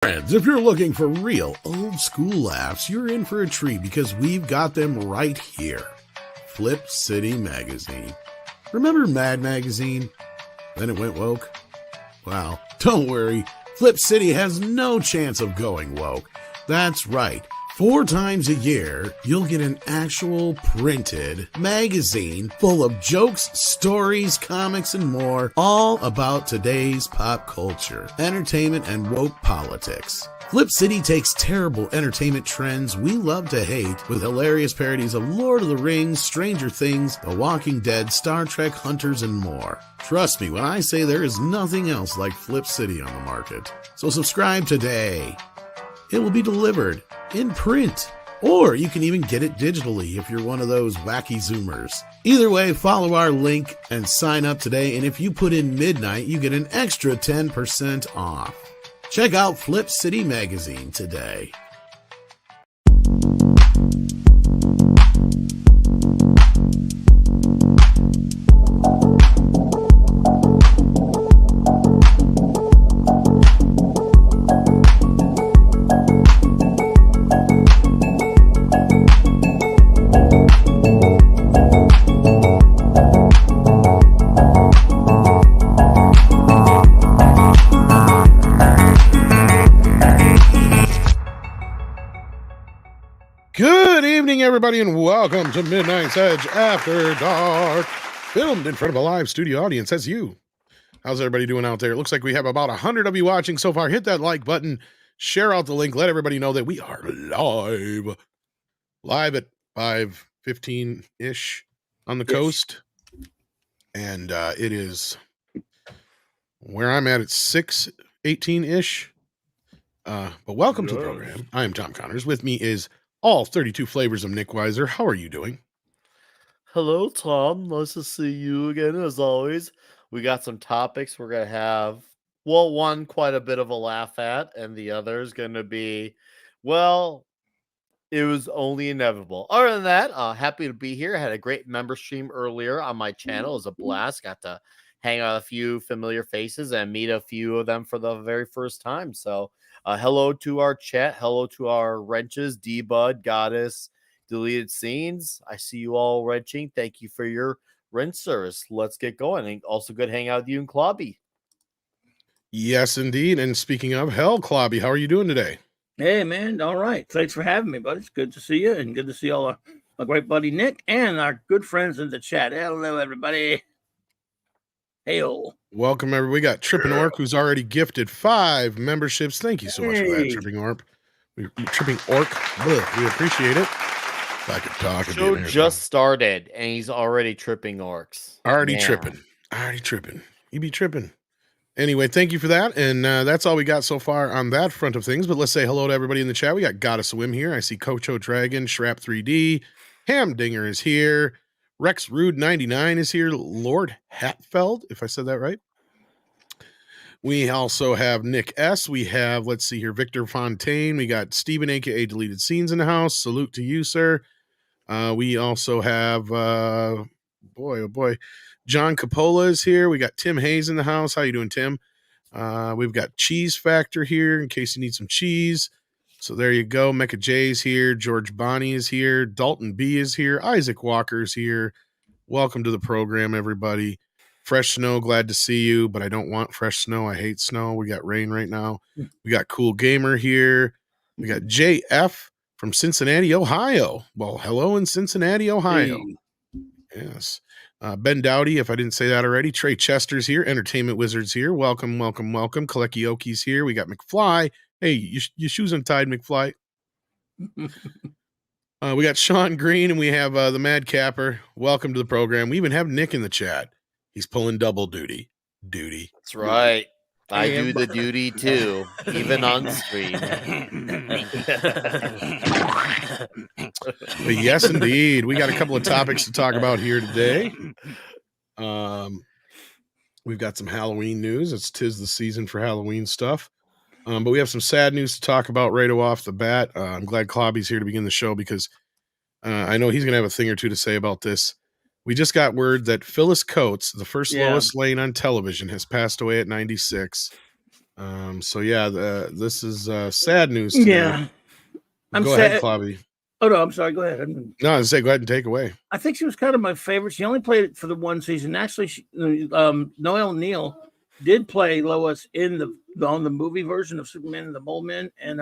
Friends, if you're looking for real old school laughs, you're in for a treat because we've got them right here. Flip City Magazine. Remember Mad Magazine? Then it went woke? Well, don't worry. Flip City has no chance of going woke. That's right. 4 times a year, you'll get an actual printed magazine full of jokes, stories, comics, and more, all about today's pop culture, entertainment, and woke politics. Flip City takes terrible entertainment trends we love to hate with hilarious parodies of Lord of the Rings, Stranger Things, The Walking Dead, Star Trek, Hunters, and more. Trust me when I say there is nothing else like Flip City on the market. So subscribe today. It will be delivered in print, or you can even get it digitally if you're one of those wacky Zoomers. Either way, follow our link and sign up today, and if you put in midnight, you get an extra 10% off. Check out Flip City Magazine today. Everybody, and welcome to Midnight's Edge After Dark, filmed in front of a live studio audience. That's you. How's everybody doing out there? It looks like we have about 100 of you watching so far. Hit that like button, share out the link, let everybody know that we are live at 5:15-ish on the coast, and it is where I'm at 6:18-ish. But welcome to the program. I am Tom Connors. With me is all 32 flavors of Nick Weiser. How are you doing? Hello, Tom. Nice to see you again, as always. We got some topics we're going to have, well, one quite a bit of a laugh at, and the other is going to be, well, it was only inevitable. Other than that, happy to be here. I had a great member stream earlier on my channel. It was a blast. Got to hang out with a few familiar faces and meet a few of them for the very first time. So, hello to our chat. Hello to our wrenches, D-Bud, Goddess, Deleted Scenes. I see you all wrenching. Thank you for your wrench service. Let's get going. And also good hang out with you and Clobby. Yes, indeed. And speaking of, Clobby, how are you doing today? Hey, man. All right. Thanks for having me, buddy. It's good to see you, and good to see all my great buddy Nick and our good friends in the chat. Hello, everybody. Hey-o. Welcome, everybody. We got Trippin' Orc, who's already gifted 5 memberships. Thank you so much for that, Tripping Orc. We appreciate it. If I could talk. The show just started, and he's already tripping orcs. Already tripping. You be tripping. Anyway, thank you for that. And that's all we got so far on that front of things. But let's say hello to everybody in the chat. We got Gotta Swim here. I see Kocho Dragon, Shrap 3D, Hamdinger is here. Rex Rude 99 is here. Lord Hatfeld, if I said that right. We also have Nick S. We have, let's see here, Victor Fontaine. We got Steven, a.k.a. Deleted Scenes in the house. Salute to you, sir. We also have, John Coppola is here. We got Tim Hayes in the house. How you doing, Tim? We've got Cheese Factor here in case you need some cheese. So there you go. Mecha J's here. George Bonnie is here. Dalton B is here. Isaac Walker is here. Welcome to the program, everybody. Fresh Snow, glad to see you, but I don't want fresh snow. I hate snow. We got rain right now. We got Cool Gamer here. We got JF from Cincinnati, Ohio. Well, hello in Cincinnati, Ohio. Hey. Yes. Ben Dowdy, if I didn't say that already. Trey Chester's here. Entertainment Wizards here. Welcome. Kalekioki's here. We got McFly. Hey, your shoes untied, McFly. We got Sean Green, and we have the Mad Capper. Welcome to the program. We even have Nick in the chat. He's pulling double duty. That's right. I do the duty too, even on screen. But yes, indeed. We got a couple of topics to talk about here today. We've got some Halloween news. It's 'tis the season for Halloween stuff. But we have some sad news to talk about right off the bat. I'm glad Clobby's here to begin the show because I know he's going to have a thing or two to say about this. We just got word that Phyllis Coates, the first Lois Lane on television, has passed away at 96. So yeah, this is sad news today. Yeah. I'm Go sad. ahead, Clobby. Oh no, I'm sorry. Go ahead. No, I say go ahead and take away. I think she was kind of my favorite. She only played it for the one season. Actually, Noelle Neal did play Lois on the movie version of Superman and the Mole Men, and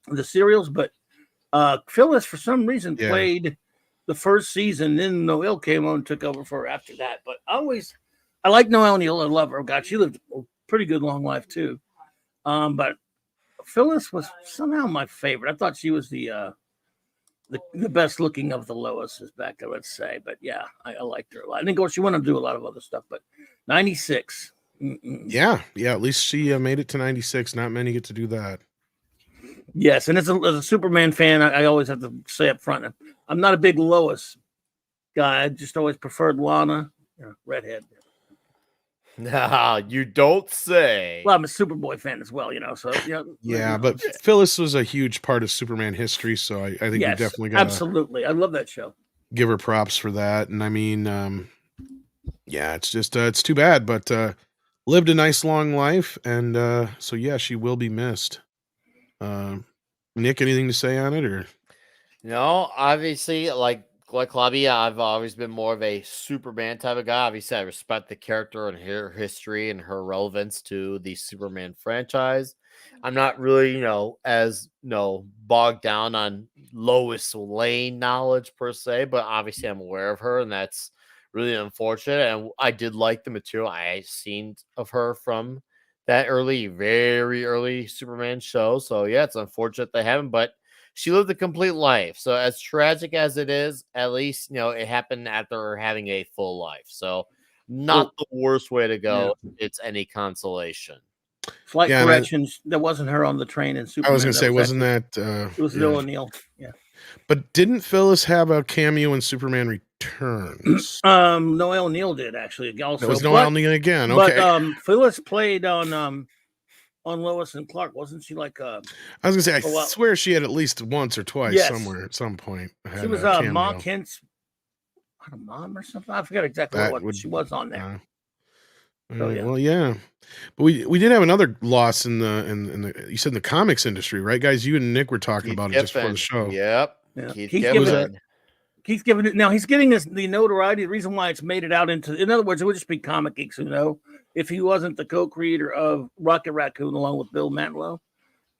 the serials. But Phyllis, for some reason, played the first season. Then Noelle came on and took over for her after that. But I like Noelle Neal. I love her. God, she lived a pretty good long life too. But Phyllis was somehow my favorite. I thought she was the best looking of the Loises back there, let's say. But yeah, I liked her a lot. I think she went on to do a lot of other stuff, but 96. Yeah, at least she made it to 96. Not many get to do that. Yes, and as a Superman fan, I always have to say up front, I'm not a big Lois guy. I just always preferred Lana, redhead. Nah, you don't say. Well, I'm a Superboy fan as well, so yeah. But Phyllis was a huge part of Superman history, so I think we definitely got absolutely. I love that show. Give her props for that, and I mean, it's just it's too bad, but lived a nice long life, and so yeah, she will be missed. Nick, anything to say on it, or no? Obviously, like Clobby, I've always been more of a Superman type of guy. Obviously, I respect the character and her history and her relevance to the Superman franchise. I'm not really, as bogged down on Lois Lane knowledge per se, but obviously I'm aware of her, and that's really unfortunate. And I did like the material I seen of her from that very early Superman show. So yeah, it's unfortunate they haven't, but she lived a complete life. So as tragic as it is, at least, it happened after her having a full life. So not the worst way to go. Yeah. It's any consolation. Slight corrections. That wasn't her on the train in Superman. I was going to say, wasn't that? It was Noelle Neal. Yeah. But didn't Phyllis have a cameo in Superman Returns? Noelle Neal did, actually. Also, it was Noelle Neal again. Okay. But Phyllis played on Lois and Clark, wasn't she? Like I was gonna say, I swear she had at least once or twice somewhere at some point. She was Ma Kent's mom or something. I forget exactly what she was on there. Well, yeah, but we did have another loss in the you said in the comics industry, right, guys? You and Nick were talking about it just before the show. Yep. Yeah. He's giving it now. He's getting the notoriety. The reason why it's made it out in other words, it would just be comic geeks who know. If he wasn't the co-creator of Rocket Raccoon along with Bill Mantlo,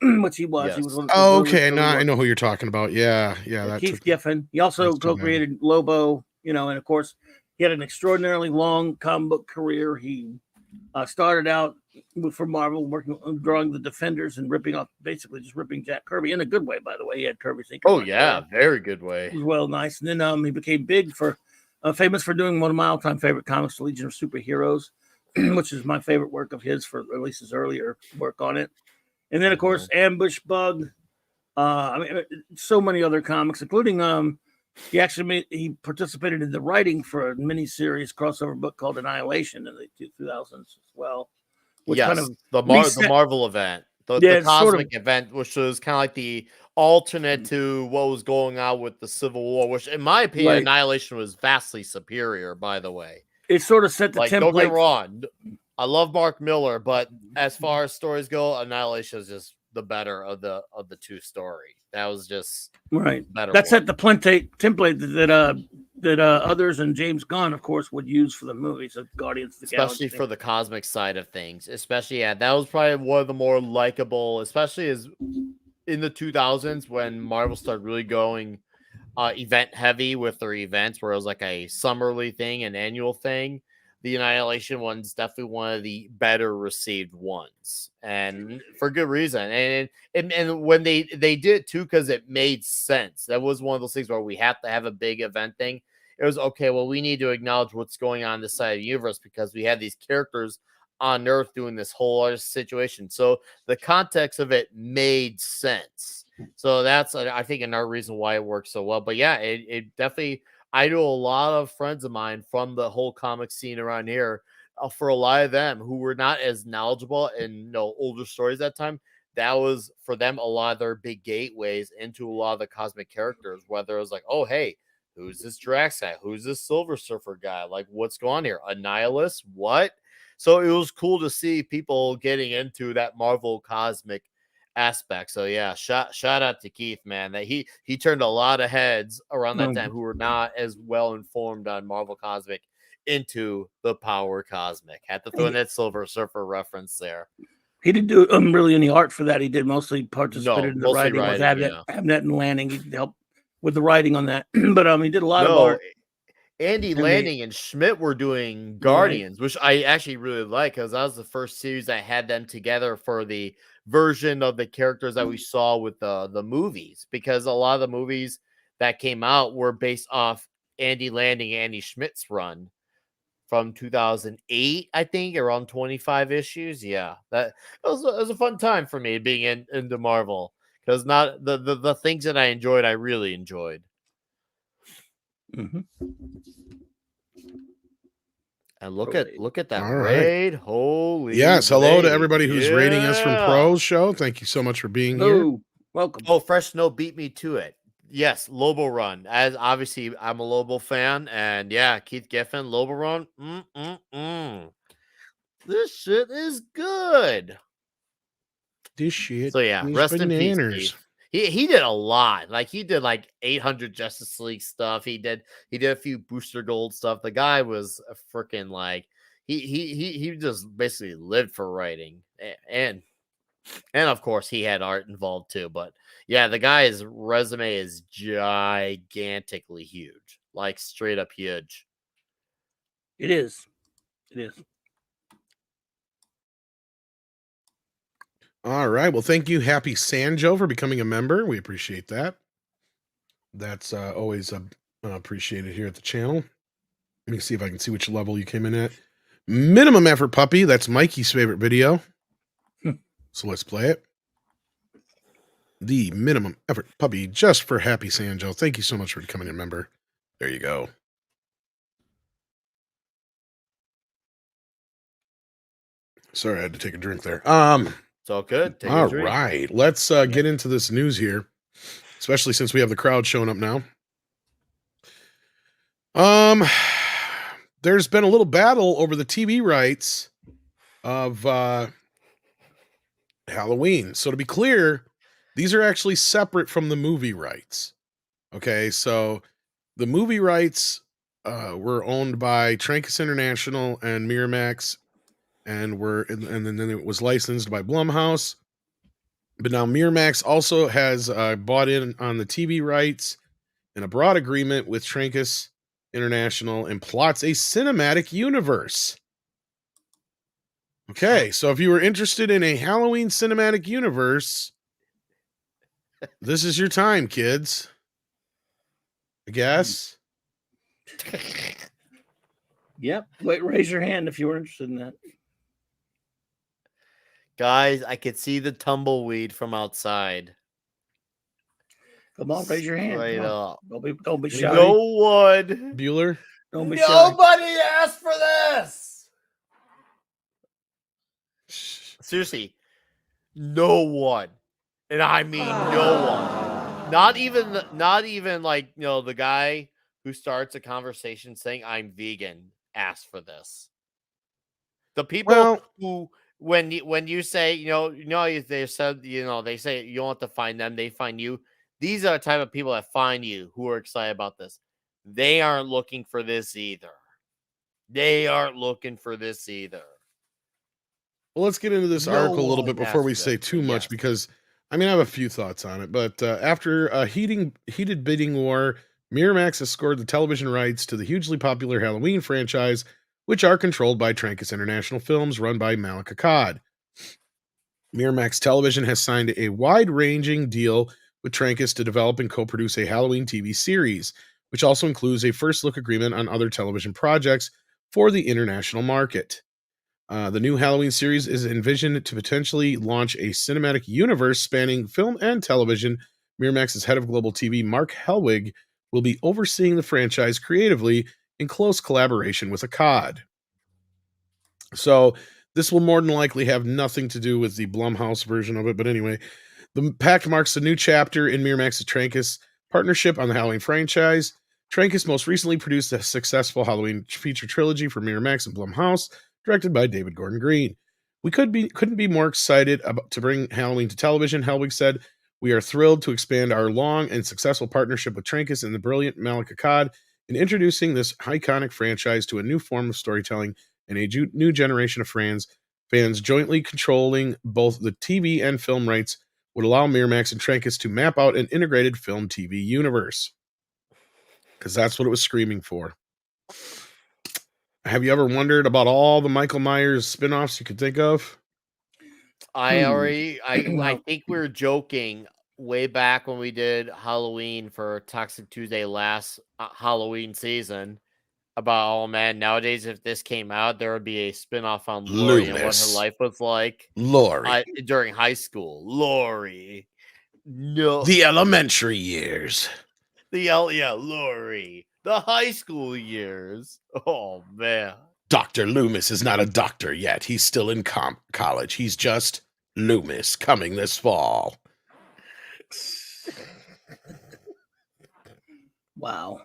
which he was. Yes. He was one of the okay. No, I know who you're talking about. Yeah. Keith Giffen. He also co-created Lobo, and of course, he had an extraordinarily long comic book career. He started out for Marvel, drawing the Defenders and basically just ripping Jack Kirby in a good way, by the way. He had Kirby thinking. Oh, yeah. Very good way. It was well, nice. And then he became famous for doing one of my all-time favorite comics, The Legion of Superheroes, which is my favorite work of his, for at least his earlier work on it. And then, of course, Ambush Bug. So many other comics, including he participated in the writing for a miniseries crossover book called Annihilation in the 2000s as well. Which the Marvel event, the cosmic event, which was kind of like the alternate to what was going on with the Civil War, which, in my opinion, Annihilation was vastly superior, by the way. It sort of set the template. Don't get me wrong. I love Mark Miller, but as far as stories go, Annihilation is just the better of the two story. That was just better. That set the template that others and James Gunn, of course, would use for the movies of Guardians of the Galaxy. Especially for the cosmic side of things. Especially, that was probably one of the more likable, especially as in the 2000s when Marvel started really going event heavy with their events, where it was like a summerly thing, an annual thing. The Annihilation one's definitely one of the better received ones, and for good reason. And when they did it too, because it made sense. That was one of those things where we have to have a big event thing. It was okay. Well, we need to acknowledge what's going on this side of the universe because we have these characters on Earth doing this whole other situation. So the context of it made sense. So that's, I think, another reason why it works so well. But yeah, it definitely. I know a lot of friends of mine from the whole comic scene around here. For a lot of them who were not as knowledgeable in older stories at that time, that was for them a lot of their big gateways into a lot of the cosmic characters. Whether it was like, oh hey, who's this Drax guy? Who's this Silver Surfer guy? Like, what's going on here? Annihilus? What? So it was cool to see people getting into that Marvel cosmic aspect. So yeah, shout out to Keith, man. That he turned a lot of heads around that time who were not as well informed on Marvel cosmic into the power cosmic. Had to throw in that Silver Surfer reference there. He didn't do really any art for that. He did mostly participated in the mostly writing with writing, Abnett and Lanning. He helped with the writing on that, but he did a lot of art. Andy Lanning and Schmidt were doing Guardians, which I actually really like because that was the first series I had them together for the version of the characters that we saw with the movies, because a lot of the movies that came out were based off Andy Lanning and Andy Schmidt's run from 2008, I think, around 25 issues. Yeah, that was a fun time for me being into Marvel, because not the things that I enjoyed, I really enjoyed. Mm-hmm. And look at that All raid. Right. Holy yes, hello raid. to everybody who's rating us from Pros Show. Thank you so much for being here. Welcome. Oh, Fresh Snow beat me to it. Yes, Lobo Run. As obviously I'm a Lobo fan, and yeah, Keith Giffen, Lobo Run. This shit is good. This shit. So yeah, rest bananas. in peace, Keith. He did a lot. Like he did like 800 Justice League stuff. He did a few Booster Gold stuff. The guy was a freaking like he just basically lived for writing, and of course he had art involved too. But yeah, the guy's resume is gigantically huge, like straight up huge. It is. All right. Well, thank you, Happy Sanjo, for becoming a member. We appreciate that. That's always appreciated here at the channel. Let me see if I can see which level you came in at. Minimum Effort Puppy. That's Mikey's favorite video. So let's play it. The Minimum Effort Puppy, just for Happy Sanjo. Thank you so much for becoming a member. There you go. Sorry, I had to take a drink there. It's all good. All right. Let's get into this news here, especially since we have the crowd showing up now. There's been a little battle over the TV rights of Halloween. So to be clear, these are actually separate from the movie rights. Okay, so the movie rights were owned by Trancas International and Miramax, and then it was licensed by Blumhouse. But now Miramax also has bought in on the TV rights in a broad agreement with Trancas International and plots a cinematic universe. Okay, so if you were interested in a Halloween cinematic universe, this is your time, kids. I guess. Yep. Wait, raise your hand if you were interested in that. Guys, I could see the tumbleweed from outside. Come on, raise your hand. Straight up. Don't be shy. No one. Bueller. Don't be shy. Nobody asked for this. Seriously, no one, and I mean no one. Not even like, you know, the guy who starts a conversation saying I'm vegan asked for this. The people who, when you say, they said, they say you don't have to find them, they find you. These are the type of people that find you who are excited about this. They aren't looking for this either. Well, let's get into this article a little bit before we say too much, because I have a few thoughts on it. But after a heated bidding war, Miramax has scored the television rights to the hugely popular Halloween franchise, which are controlled by Trancas International Films, run by Malik Akkad. Miramax Television has signed a wide-ranging deal with Trancas to develop and co-produce a Halloween TV series, which also includes a first-look agreement on other television projects for the international market. The new Halloween series is envisioned to potentially launch a cinematic universe spanning film and television. Miramax's head of global TV, Mark Helwig, will be overseeing the franchise creatively in close collaboration with Akkad. So this will more than likely have nothing to do with the Blumhouse version of it. But anyway, the pact marks a new chapter in Miramax's Trancas partnership on the Halloween franchise. Trancas most recently produced a successful Halloween feature trilogy for Miramax and Blumhouse, directed by David Gordon Green. We couldn't be more excited to bring Halloween to television. Helwig said, "We are thrilled to expand our long and successful partnership with Trancas and the brilliant Malika Akkad in introducing this iconic franchise to a new form of storytelling and a new generation of fans jointly controlling both the TV and film rights would allow Miramax and Trancas to map out an integrated film TV universe." Because that's what it was screaming for. Have you ever wondered about all the Michael Myers spin-offs you could think of? I think we were joking way back when we did Halloween for Toxic Tuesday last Halloween season about, oh man, nowadays if this came out, there would be a spin-off on Lori and what her Loomis. life was like Lori. during high school. Lori. No. The elementary years. Lori. The high school years. Oh man. Dr. Loomis is not a doctor yet. He's still in college. He's just Loomis, coming this fall. Wow.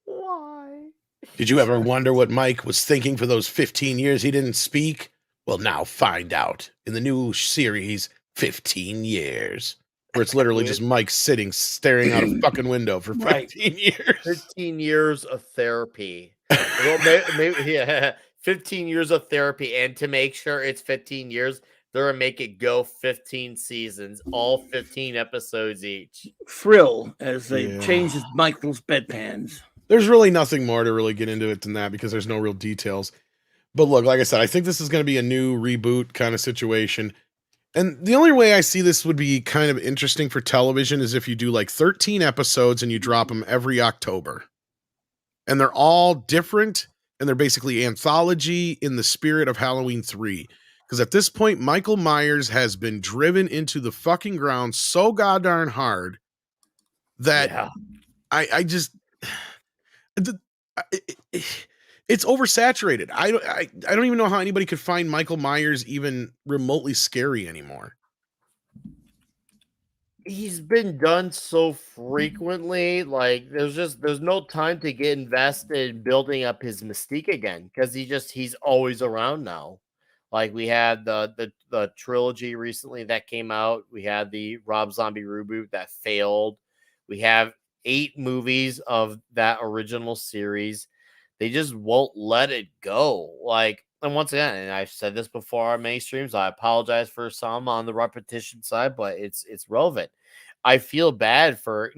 Why? Did you ever wonder what Mike was thinking for those 15 years he didn't speak? Well, now find out in the new series, 15 Years, where it's literally just Mike sitting, staring out a fucking window for 15 years. 15 years of therapy. Well, maybe 15 years of therapy, and to make sure it's 15 years, they're gonna make it go 15 seasons, all 15 episodes each. Thrill as they changes Michael's bedpans. There's really nothing more to really get into it than that because there's no real details. But look, like I said, I think this is going to be a new reboot kind of situation. And the only way I see this would be kind of interesting for television is if you do like 13 episodes and you drop them every October. And they're all different, and they're basically anthology in the spirit of Halloween 3. Because at this point, Michael Myers has been driven into the fucking ground so goddamn hard that I just... it's oversaturated. I don't even know how anybody could find Michael Myers even remotely scary anymore. He's been done so frequently, like there's no time to get invested in building up his mystique again because he's always around now. Like we had the trilogy recently that came out. We had the Rob Zombie reboot that failed. We have 8 movies of that original series. They just won't let it go. Like, and once again, and I've said this before on many streams, I apologize for some on the repetition side, but it's relevant. I feel bad for,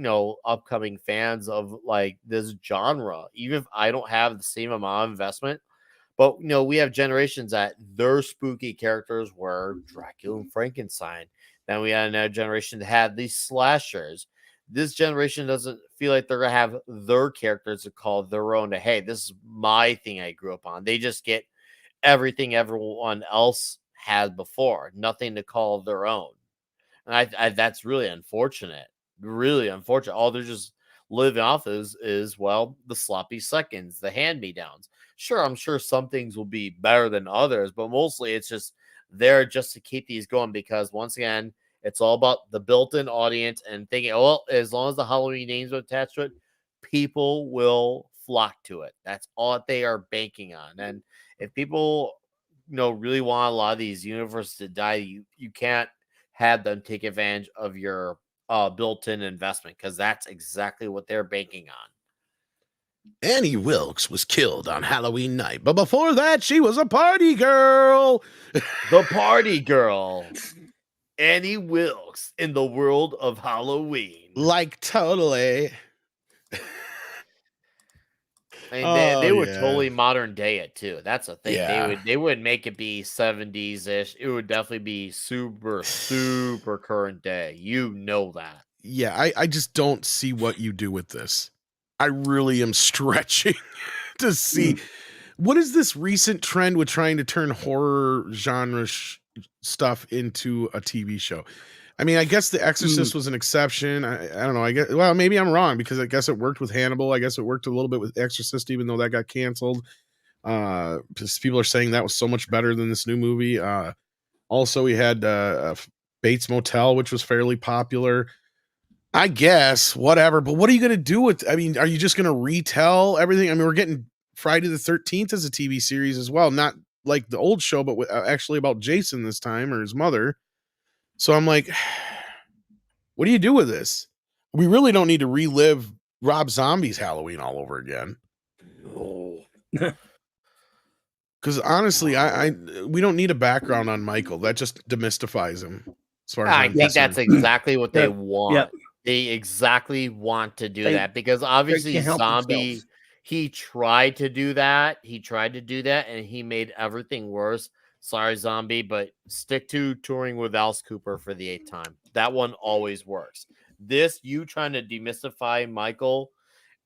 upcoming fans of like this genre, even if I don't have the same amount of investment. But we have generations that their spooky characters were Dracula and Frankenstein. Then we had another generation that had these slashers. This generation doesn't feel like they're going to have their characters to call their own. Hey, this is my thing I grew up on. They just get everything everyone else had before, nothing to call their own. And I that's really unfortunate. Really unfortunate. All they're just living off is well, the sloppy seconds, the hand-me-downs. Sure, I'm sure some things will be better than others, but mostly it's just there just to keep these going because once again, it's all about the built-in audience and thinking, well, as long as the Halloween names are attached to it, people will flock to it. That's all that they are banking on. And if people, really want a lot of these universes to die, you can't have them take advantage of your built-in investment because that's exactly what they're banking on. Annie Wilkes was killed on Halloween night, but before that, she was a party girl. The party girl. Annie Wilkes in the world of Halloween. Like, totally. I mean, they would totally modern day it too. That's a thing. Yeah. They would make it be 70s-ish. It would definitely be super, super current day. You know that. Yeah, I just don't see what you do with this. I really am stretching to see what is this recent trend with trying to turn horror genre stuff into a TV show. I mean, I guess The Exorcist was an exception. I don't know. I guess, well, maybe I'm wrong because I guess it worked with Hannibal. I guess it worked a little bit with Exorcist, even though that got canceled. Because people are saying that was so much better than this new movie. Also, we had Bates Motel, which was fairly popular. I guess, whatever. But what are you going to do with? I mean, are you just going to retell everything? I mean, we're getting Friday the 13th as a TV series as well. Not like the old show, but actually about Jason this time, or his mother. So I'm like, what do you do with this? We really don't need to relive Rob Zombie's Halloween all over again. Because honestly, we don't need a background on Michael. That just demystifies him. As far as I I'm think concerned. that's exactly what they Yeah. want. Yep. They exactly want to do They- that because obviously can't help Zombie, themselves. he tried to do that. And he made everything worse. Sorry, Zombie, but stick to touring with Alice Cooper for the 8th time. That one always works. This, you trying to demystify Michael,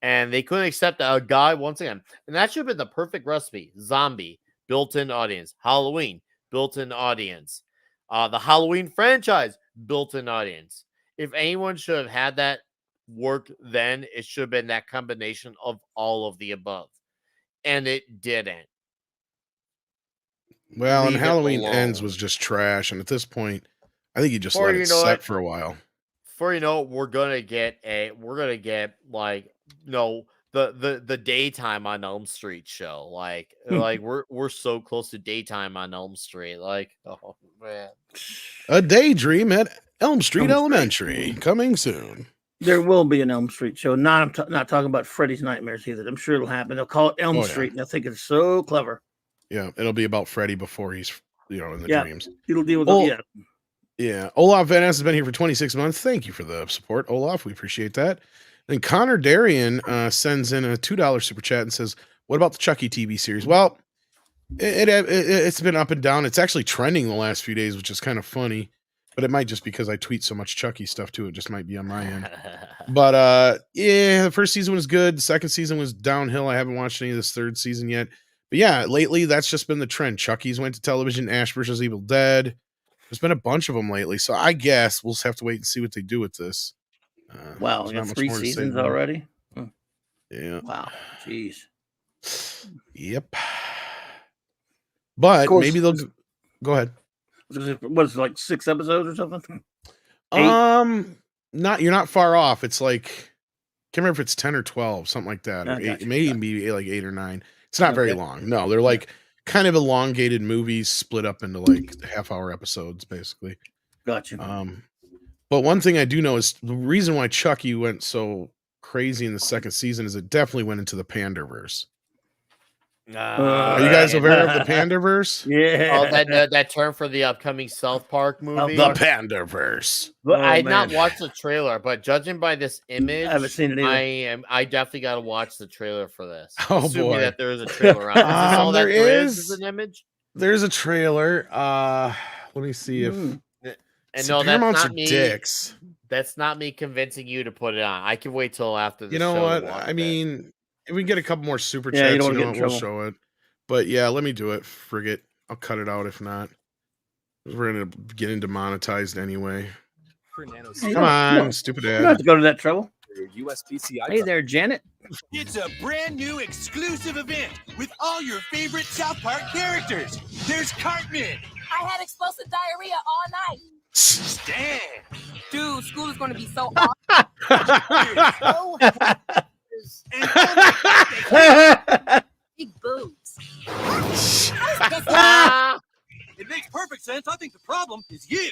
and they couldn't accept a guy once again. And that should have been the perfect recipe. Zombie, built-in audience. Halloween, built-in audience. The Halloween franchise, built-in audience. If anyone should have had that work then, it should have been that combination of all of the above. And it didn't. Well, and Leave it Halloween Ends alone. was just trash. And at this point, I think you just Or let you it know set what? for a while. We're gonna get like the daytime on Elm Street show. Like we're so close to daytime on Elm Street. Like, oh man. A Daydream at Elm Street Elm Street. Elementary coming soon. There will be an Elm Street show. I'm not talking about Freddy's Nightmares either. I'm sure it'll happen. They'll call it Elm Oh, yeah. Street, and they'll think it's so clever. Yeah, it'll be about Freddy before he's in the Yeah. dreams. It'll deal with Well, yeah. Yeah, Olaf Van Ness has been here for 26 months. Thank you for the support, Olaf. We appreciate that. And Connor Darian sends in a $2 super chat and says, "What about the Chucky TV series?" Well, it's been up and down. It's actually trending the last few days, which is kind of funny. But it might just because I tweet so much Chucky stuff too. It just might be on my end. But yeah, the first season was good. The second season was downhill. I haven't watched any of this third season yet. But yeah, lately that's just been the trend. Chucky's went to television. Ash vs. Evil Dead. There's been a bunch of them lately. So I guess we'll just have to wait and see what they do with this. Wow, there's we got not much 3 more to say seasons than that. already. Yeah. Wow, jeez. Yep. But course. maybe they'll go ahead. What is it, like 6 episodes or something? 8? You're not far off. It's like, can't remember if it's 10 or 12, something like that. Or I 8, gotcha. it may even be like 8 or 9. It's not very Okay. long. No, they're like kind of elongated movies split up into like half-hour episodes, basically. Gotcha. But one thing I do know is the reason why Chucky went so crazy in the second season is it definitely went into the Panderverse. Are you guys aware of the Panderverse? Yeah. Oh, that term for the upcoming South Park movie. The Panderverse. But I had man. not watched the trailer, but judging by this image, I haven't seen it either. I definitely got to watch the trailer for this. Oh, Assuming boy. that there is a trailer out. Is this all There that there is. is an image? There's a trailer. Let me see if And See, no, that's Paramount's not are me. dicks. That's not me convincing you to put it on. I can wait till after the You show. know to what? watch I mean, if we can get a couple more super Yeah, you chats, don't you wanna know get what, in we'll trouble. show it. But yeah, let me do it. Frigate. I'll cut it out if not. We're gonna get into monetized anyway. Come on, stupid You don't have ad. to go to that trouble. USPCI. Hey there, Janet. It's a brand new exclusive event with all your favorite South Park characters. There's Cartman, I had explosive diarrhea all night. Stan, Dude, school is going to be so awesome. and Big boobs. it makes perfect sense. I think the problem is you.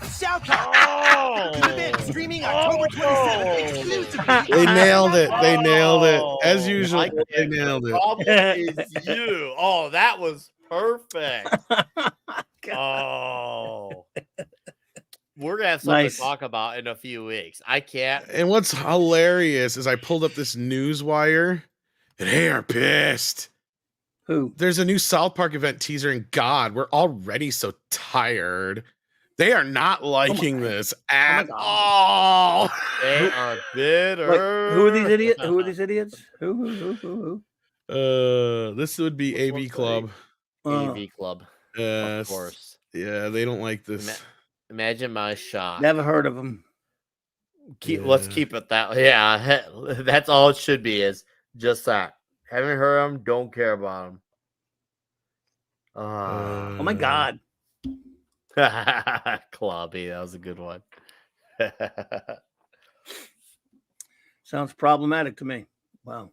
South Park. The event streaming October 27th exclusively. They nailed it. They nailed it. As Oh, usual, I get they it. nailed The it. problem is you. Oh, that was perfect. Oh. We're gonna have something Nice. to talk about in a few weeks. I can't. And what's hilarious is I pulled up this news wire and they are pissed. Who? There's a new South Park event teaser, and God, we're already so tired. They are not liking this at God. all. They are bitter. Like, who are these idiots? Who are these idiots? Who? This would be What's AV one Club. AV Club, of Yes. course. Yeah, they don't like this. Imagine my shock. Never heard of them. Let's Yeah. keep it that. Yeah, that's all it should be. Is just that. Haven't heard of them. Don't care about them. Oh my God. Clubby, that was a good one. Sounds problematic to me. Wow.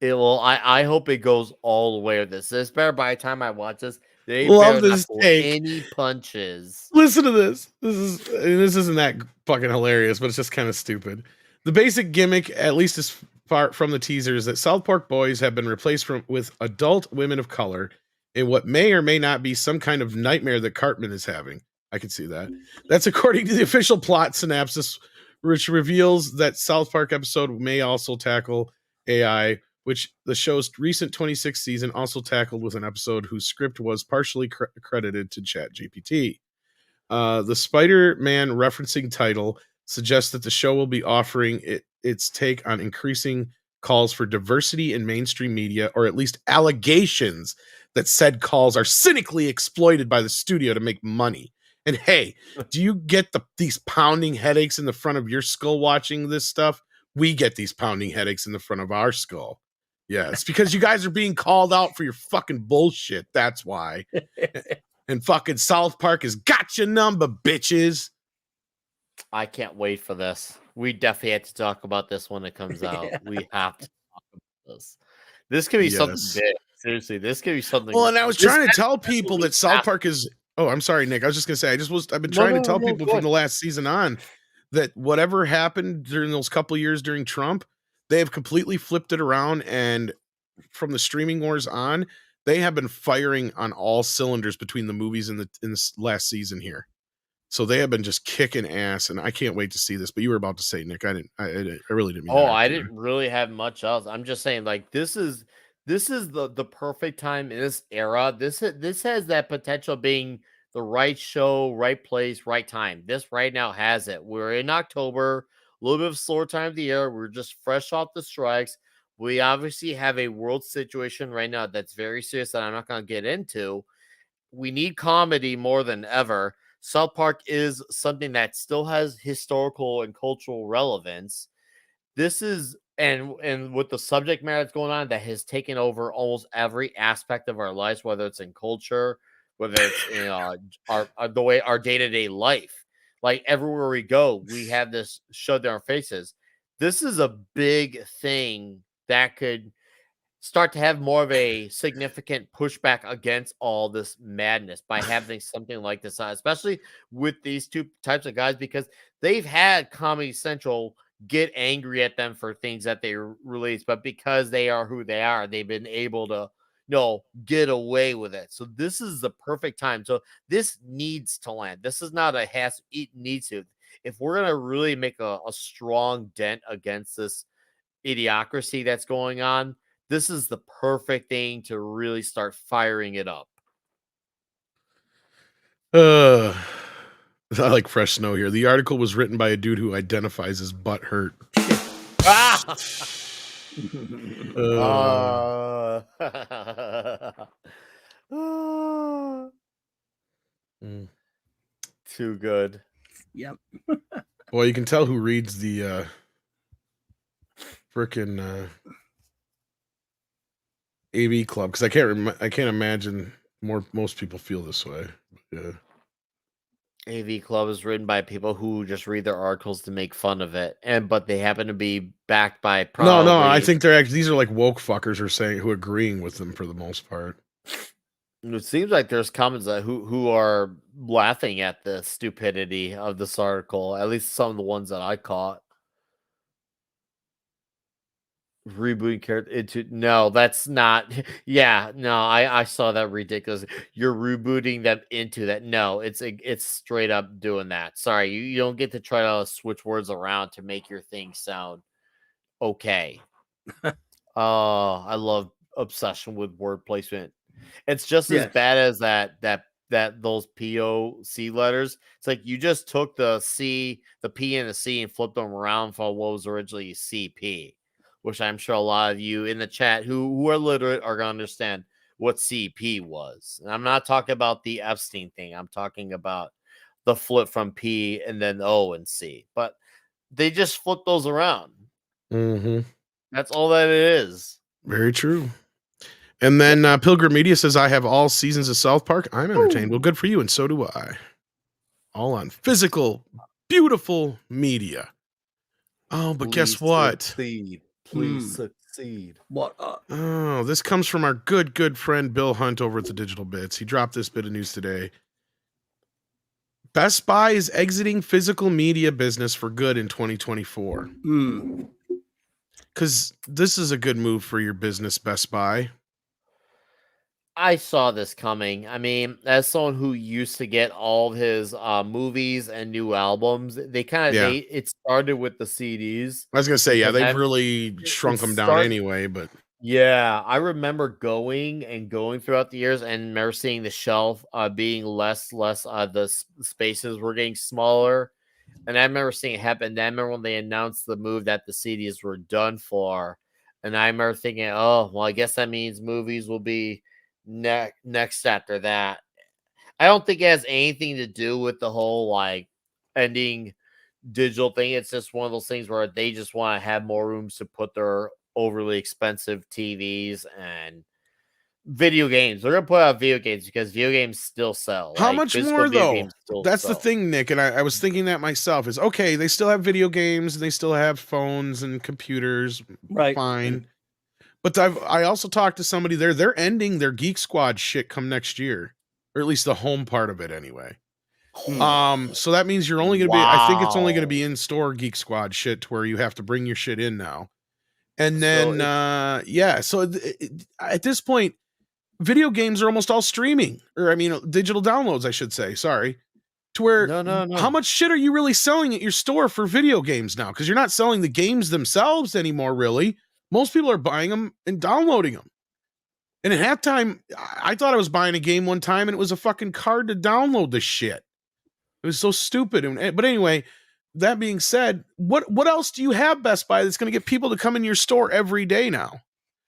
It will. I hope it goes all the way with this. This better by the time I watch this, they Love better not this pull take. any punches. Listen to this. This isn't that fucking hilarious, but it's just kind of stupid. The basic gimmick, at least as far from the teaser, is that South Park boys have been replaced with adult women of color in what may or may not be some kind of nightmare that Cartman is having. I can see that. That's according to the official plot synopsis, which reveals that South Park episode may also tackle AI, which the show's recent 26th season also tackled with an episode whose script was partially credited to ChatGPT. The Spider-Man referencing title suggests that the show will be offering its take on increasing calls for diversity in mainstream media, or at least allegations that said calls are cynically exploited by the studio to make money. And hey, do you get these pounding headaches in the front of your skull watching this stuff? We get these pounding headaches in the front of our skull. Yeah, it's because you guys are being called out for your fucking bullshit. That's why. And fucking South Park has got your number, bitches. I can't wait for this. We definitely have to talk about this when it comes out. Yeah. We have to talk about this. This could be something Yes. big. Seriously, this could be something. Well, and I was this trying to tell episode people will that be South fast. Park is. Oh, I'm sorry, Nick. I was just gonna say I've been No, trying no, to tell no, people go from ahead. the last season on that whatever happened during those couple years during Trump, they have completely flipped it around, and from the streaming wars on, they have been firing on all cylinders between the movies and in this last season here. So they have been just kicking ass, and I can't wait to see this. But you were about to say, Nick, I really didn't mean. Oh, to I interrupt you didn't really have much else. I'm just saying, like, this is the perfect time in this era. This has that potential of being the right show, right place, right time. This right now has it. We're in October, a little bit of a slower time of the year. We're just fresh off the strikes. We obviously have a world situation right now that's very serious that I'm not going to get into. We need comedy more than ever. South Park is something that still has historical and cultural relevance. This is and with the subject matter that's going on that has taken over almost every aspect of our lives, whether it's in culture, whether it's in our the way our day-to-day life. Like everywhere we go, we have this shoved in our faces. This is a big thing that could start to have more of a significant pushback against all this madness by having something like this on, especially with these two types of guys, because they've had Comedy Central get angry at them for things that they release, but because they are who they are, they've been able to get away with it. So this is the perfect time. So this needs to land. This is not a has, it needs to. If we're gonna really make a strong dent against this idiocracy that's going on, this is the perfect thing to really start firing it up. I like fresh snow here. The article was written by a dude who identifies as butt hurt. Ah! Mm. Too good. Yep. Well, you can tell who reads the frickin' AV Club, because I can't imagine most people feel this way. Yeah. AV Club is written by people who just read their articles to make fun of it, but they happen to be backed by probably. No, I think these are like woke fuckers who are agreeing with them for the most part. It seems like there's comments who are laughing at the stupidity of this article. At least some of the ones that I caught. Rebooting character into no, that's not. Yeah, no, I saw that ridiculous. You're rebooting them into that. No, it's straight up doing that. Sorry, you don't get to try to switch words around to make your thing sound okay. I love obsession with word placement. It's just as bad as that those POC letters. It's like you just took the C, the P and the C and flipped them around for what was originally CP, which I'm sure a lot of you in the chat who are literate are going to understand what CP was. And I'm not talking about the Epstein thing. I'm talking about the flip from P and then O and C. But they just flip those around. Mm-hmm. That's all that it is. Very true. And then Pilgrim Media says, I have all seasons of South Park. I'm entertained. Well, good for you, and so do I. All on physical, beautiful media. Oh, but guess what? Please succeed. What? Oh, this comes from our good friend Bill Hunt over at the Digital Bits. He dropped this bit of news today. Best Buy is exiting physical media business for good in 2024. Because this is a good move for your business, Best Buy. I saw this coming. I mean, as someone who used to get all of his movies and new albums, it started with the CDs. I was gonna say, yeah, because they've really shrunk them down anyway, but yeah, I remember going throughout the years and remember seeing the shelf being less the spaces were getting smaller. And I remember seeing it happen. And I remember when they announced the move that the CDs were done for. And I remember thinking, oh, well, I guess that means movies will be next after that. I don't think it has anything to do with the whole like ending digital thing. It's just one of those things where they just want to have more rooms to put their overly expensive TVs and video games. They're gonna put out video games because video games still sell. How much more though? That's the thing, Nick. And I was thinking that myself is okay, they still have video games and they still have phones and computers. Right. Fine. But I also talked to somebody there. They're ending their Geek Squad shit come next year. Or at least the home part of it anyway. So that means you're only gonna be I think it's only gonna be in-store Geek Squad shit to where you have to bring your shit in now. And then so at this point, video games are almost all streaming, or I mean, digital downloads, I should say. Sorry, to where no. How much shit are you really selling at your store for video games now? Because you're not selling the games themselves anymore. Really, most people are buying them and downloading them. And at halftime, I thought I was buying a game one time, and it was a fucking card to download the shit. It was so stupid. But anyway, that being said, what else do you have, Best Buy, that's going to get people to come in your store every day now?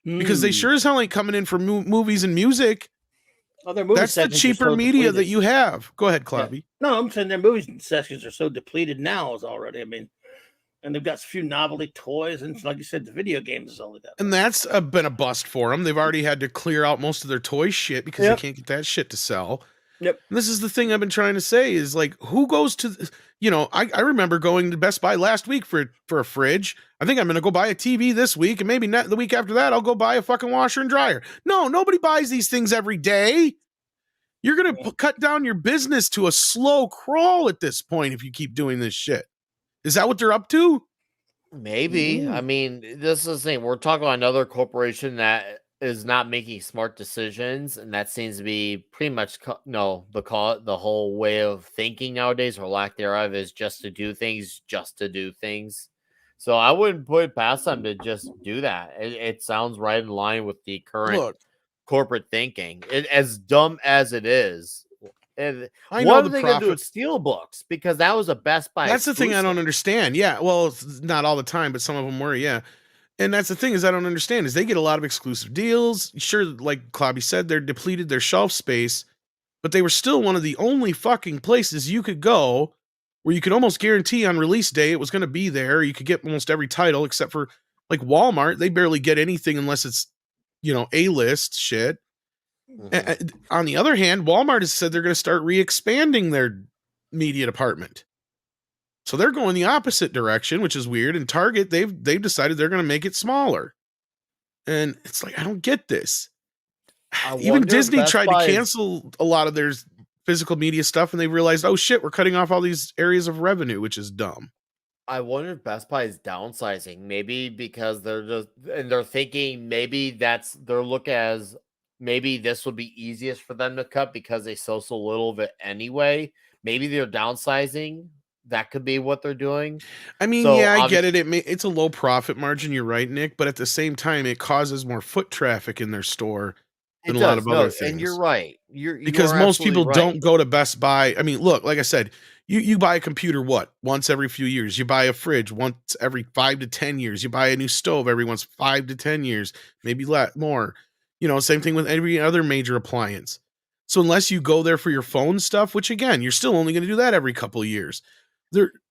Because they sure as hell ain't coming in for movies and music. That's the cheaper media that you have. Go ahead, Clappy. Yeah. No, I'm saying their movie sections are so depleted now already. I mean, and they've got a few novelty toys, and like you said, the video games is only that. And that's been a bust for them. They've already had to clear out most of their toy shit because they can't get that shit to sell. Yep. And this is the thing I've been trying to say is like, who goes to, I remember going to Best Buy last week for a fridge. I think I'm going to go buy a TV this week, and maybe the week after that, I'll go buy a fucking washer and dryer. No, nobody buys these things every day. You're going to cut down your business to a slow crawl at this point if you keep doing this shit. Is that what they're up to? Maybe. I mean, this is the thing. We're talking about another corporation that is not making smart decisions, and that seems to be pretty much the whole way of thinking nowadays, or lack thereof, is just to do things. So I wouldn't put it past them to just do that. It sounds right in line with the current corporate thinking. As dumb as it is. I know they gonna do with Steelbooks, because that was a Best Buy. That's the thing I don't understand. Yeah, well, it's not all the time, but some of them were. Yeah. And that's the thing is I don't understand is they get a lot of exclusive deals. Sure, like Clobby said, they're depleted their shelf space, but they were still one of the only fucking places you could go where you could almost guarantee on release day it was going to be there. You could get almost every title except for like Walmart. They barely get anything unless it's, A-list shit. On the other hand, Walmart has said they're going to start re-expanding their media department. So they're going the opposite direction, which is weird. And Target, they've decided they're going to make it smaller. And it's like, I don't get this. Even Disney tried to cancel a lot of their physical media stuff, and they realized, oh shit, we're cutting off all these areas of revenue, which is dumb. I wonder if Best Buy is downsizing, maybe because they're thinking maybe maybe this would be easiest for them to cut because they sell so little of it anyway. Maybe they're downsizing. That could be what they're doing. I mean, I get it. It's a low profit margin. You're right, Nick. But at the same time, it causes more foot traffic in their store than a lot of other things. And you're right. Because most people don't go to Best Buy. I mean, look, like I said, you buy a computer, once every few years. You buy a fridge once every 5 to 10 years. You buy a new stove every 5 to 10 years, maybe more. Same thing with every other major appliance. So unless you go there for your phone stuff, which again, you're still only going to do that every couple of years.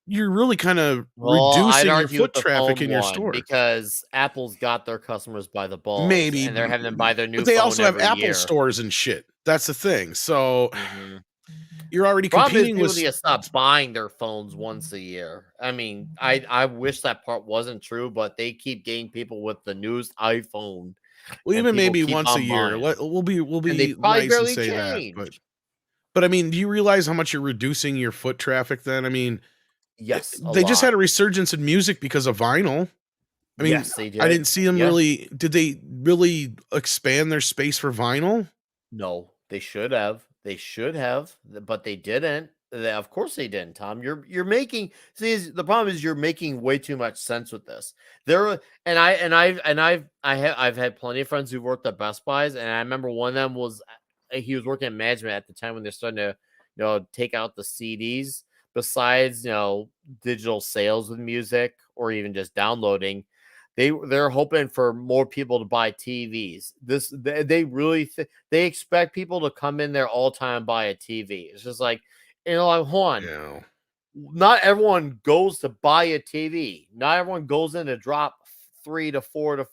You're really kind of reducing your foot traffic in your store, because Apple's got their customers by the balls. Maybe, and they're having them buy their new. But they also have Apple stores and shit. That's the thing. So, you're already Problem is competing people with. need to stop buying their phones once a year. I mean, I wish that part wasn't true, but they keep getting people with the newest iPhone, Well, and even people maybe keep once a on year. buying. We'll And they be probably nice and barely say that, change. but I mean, do you realize how much you're reducing your foot traffic? Then I mean, Yes, a they just had lot. a resurgence in music because of vinyl. I mean, Yes, they I did. didn't see them Yes. really. Did they really expand their space for vinyl? No, they should have. They should have, but they didn't. Of course they didn't, Tom. You're making the problem is you're making way too much sense with this. I've had plenty of friends who've worked at Best Buys, and I remember one of them was he was working in management at the time when they're starting to take out the CDs. Besides digital sales with music or even just downloading, they're hoping for more people to buy TVs. They really they expect people to come in there all the time and buy a TV. It's just like, like, hold on. Yeah. Not everyone goes to buy a TV. Not everyone goes in to drop $300 to $400 to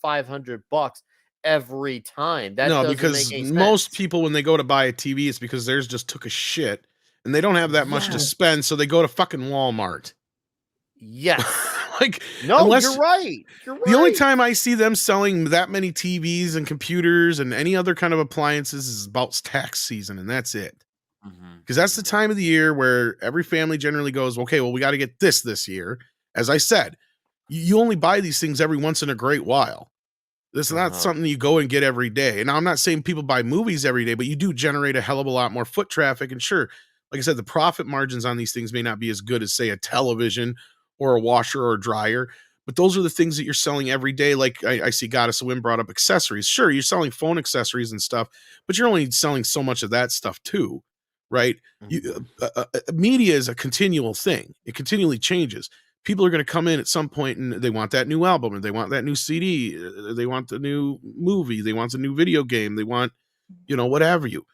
$500 every time. That No, doesn't because make any most sense. people when they go to buy a TV, it's because theirs just took a shit and they don't have that much to Yes. spend, so they go to fucking Walmart. Yes. Like, No, unless you're right. You're right. the only time I see them selling that many TVs and computers and any other kind of appliances is about tax season, and that's it. Because that's the time of the year where every family generally goes, okay, well, we got to get this year. As I said, you only buy these things every once in a great while. This is not something you go and get every day. And I'm not saying people buy movies every day, but you do generate a hell of a lot more foot traffic. And sure, like I said, the profit margins on these things may not be as good as, say, a television or a washer or a dryer, but those are the things that you're selling every day. Like I see Goddess of Win brought up accessories. Sure, you're selling phone accessories and stuff, but you're only selling so much of that stuff too, right? Media is a continual thing. It continually changes. People are going to come in at some point and they want that new album, and they want that new CD, they want the new movie, they want the new video game, they want, whatever you.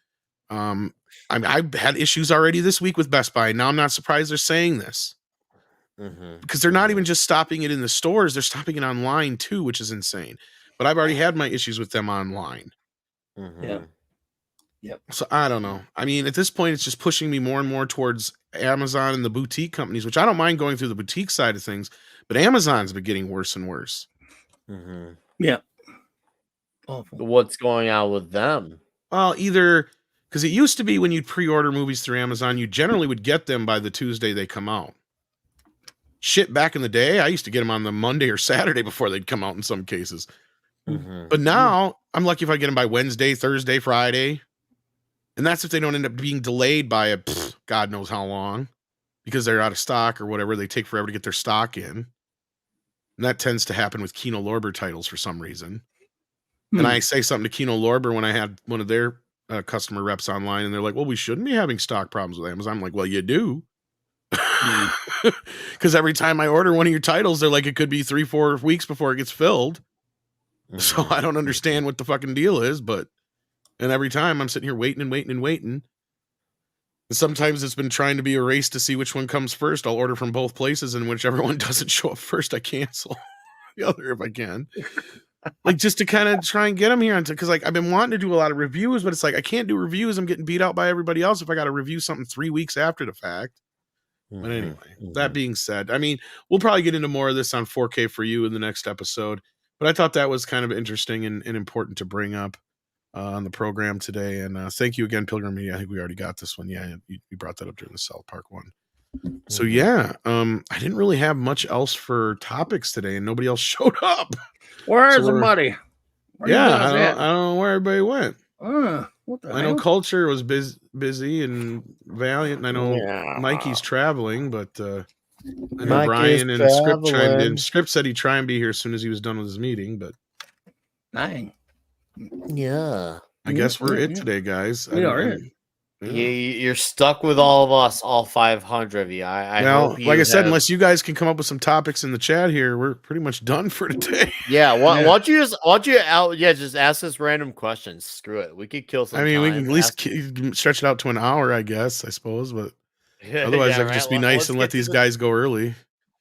I mean, I've had issues already this week with Best Buy. Now I'm not surprised they're saying this because they're not even just stopping it in the stores; they're stopping it online too, which is insane. But I've already had my issues with them online. Yeah. Yep. So I don't know. I mean, at this point, it's just pushing me more and more towards Amazon and the boutique companies, which I don't mind going through the boutique side of things, but Amazon's been getting worse and worse. Yeah. Awful. What's going on with them? Well, either because it used to be when you'd pre-order movies through Amazon, you generally would get them by the Tuesday they come out. Shit, back in the day, I used to get them on the Monday or Saturday before they'd come out in some cases. But now I'm lucky if I get them by Wednesday, Thursday, Friday. And that's if they don't end up being delayed by God knows how long because they're out of stock or whatever. They take forever to get their stock in. And that tends to happen with Kino Lorber titles for some reason. And I say something to Kino Lorber when I had one of their customer reps online, and they're like, well, we shouldn't be having stock problems with Amazon. I'm like, well, you do. Because every time I order one of your titles, they're like, it could be 3-4 weeks before it gets filled. So I don't understand what the fucking deal is, and every time I'm sitting here waiting and waiting and waiting. And sometimes it's been trying to be a race to see which one comes first. I'll order from both places, and whichever one doesn't show up first, I cancel the other if I can. Like, just to kind of try and get them here. Because, like, I've been wanting to do a lot of reviews, but it's like, I can't do reviews. I'm getting beat out by everybody else if I got to review something 3 weeks after the fact. But anyway, that being said, I mean, we'll probably get into more of this on 4K for you in the next episode. But I thought that was kind of interesting and important to bring up on the program today. And thank you again, Pilgrim Media. I think we already got this one. Yeah, you brought that up during the South Park one. So yeah, I didn't really have much else for topics today, and nobody else showed up. Where's somebody? I don't know where everybody went. What the I know Culture was busy and Valiant, and I know Mikey's traveling, but I know Brian and Script chimed in. Script said he'd try and be here as soon as he was done with his meeting, but dang. Yeah. I guess we're it today, guys. We are it. You're stuck with all of us, all 500 of you. I hope like I said, unless you guys can come up with some topics in the chat here, we're pretty much done for today. Yeah, why don't you just ask us random questions? Screw it. We could kill some I mean, we time. can at least stretch it out to an hour, I suppose, but otherwise I could just be nice and let these guys go early.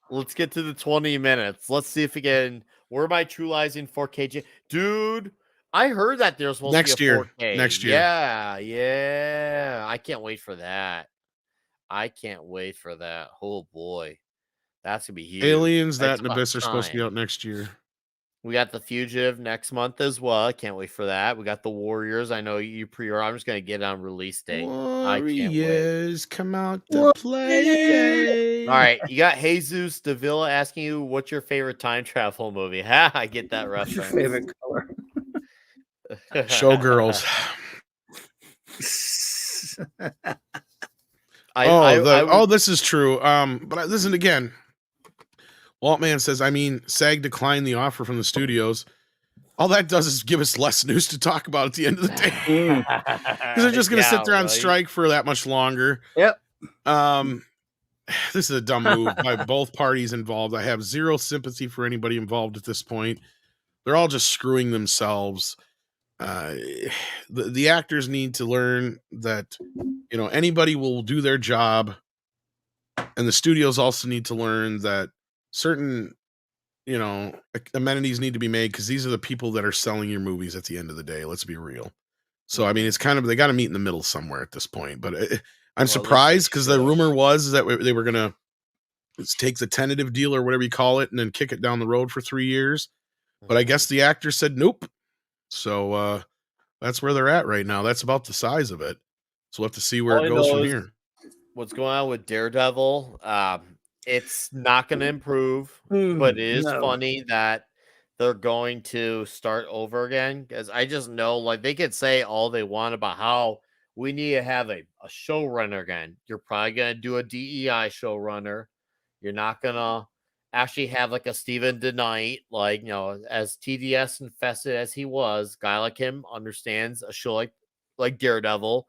Let's get to the 20 minutes. Let's see if we can. Where am I True Lies in 4K? Dude, I heard that there's supposed to be a 4K. Next year. Yeah. I can't wait for that. I can't wait for that. Oh boy, that's gonna be huge. Aliens, that That's and about Abyss are supposed to be time. out next year. We got The Fugitive next month as well. I can't wait for that. We got The Warriors. I know you pre-order. I'm just gonna get it on release date. I can't wait. Warriors, come out to What? play. All right, you got Jesus Davila asking you what's your favorite time travel movie. Ha! I get that What's your reference. favorite color? Showgirls. This is true. But listen again. Waltman says, I mean, SAG declined the offer from the studios. All that does is give us less news to talk about at the end of the day. Because they're just going to sit there on strike for that much longer. Yep. This is a dumb move by both parties involved. I have zero sympathy for anybody involved at this point. They're all just screwing themselves. The actors need to learn that, anybody will do their job. And the studios also need to learn that certain, amenities need to be made because these are the people that are selling your movies at the end of the day. Let's be real. So, I mean, it's kind of, they got to meet in the middle somewhere at this point. But I'm surprised because the rumor was that they were going to take the tentative deal or whatever you call it and then kick it down the road for 3 years. But I guess the actor said nope. So that's where they're at right now. That's about the size of it. So we'll have to see where it goes from here. What's going on with Daredevil? It's not going to improve, but it is funny that they're going to start over again. Because I just know, like, they could say all they want about how we need to have a showrunner again. You're probably going to do a DEI showrunner. You're not going to actually have like a Stephen DeKnight, like, as TDS infested as he was, guy like him understands a show like Daredevil.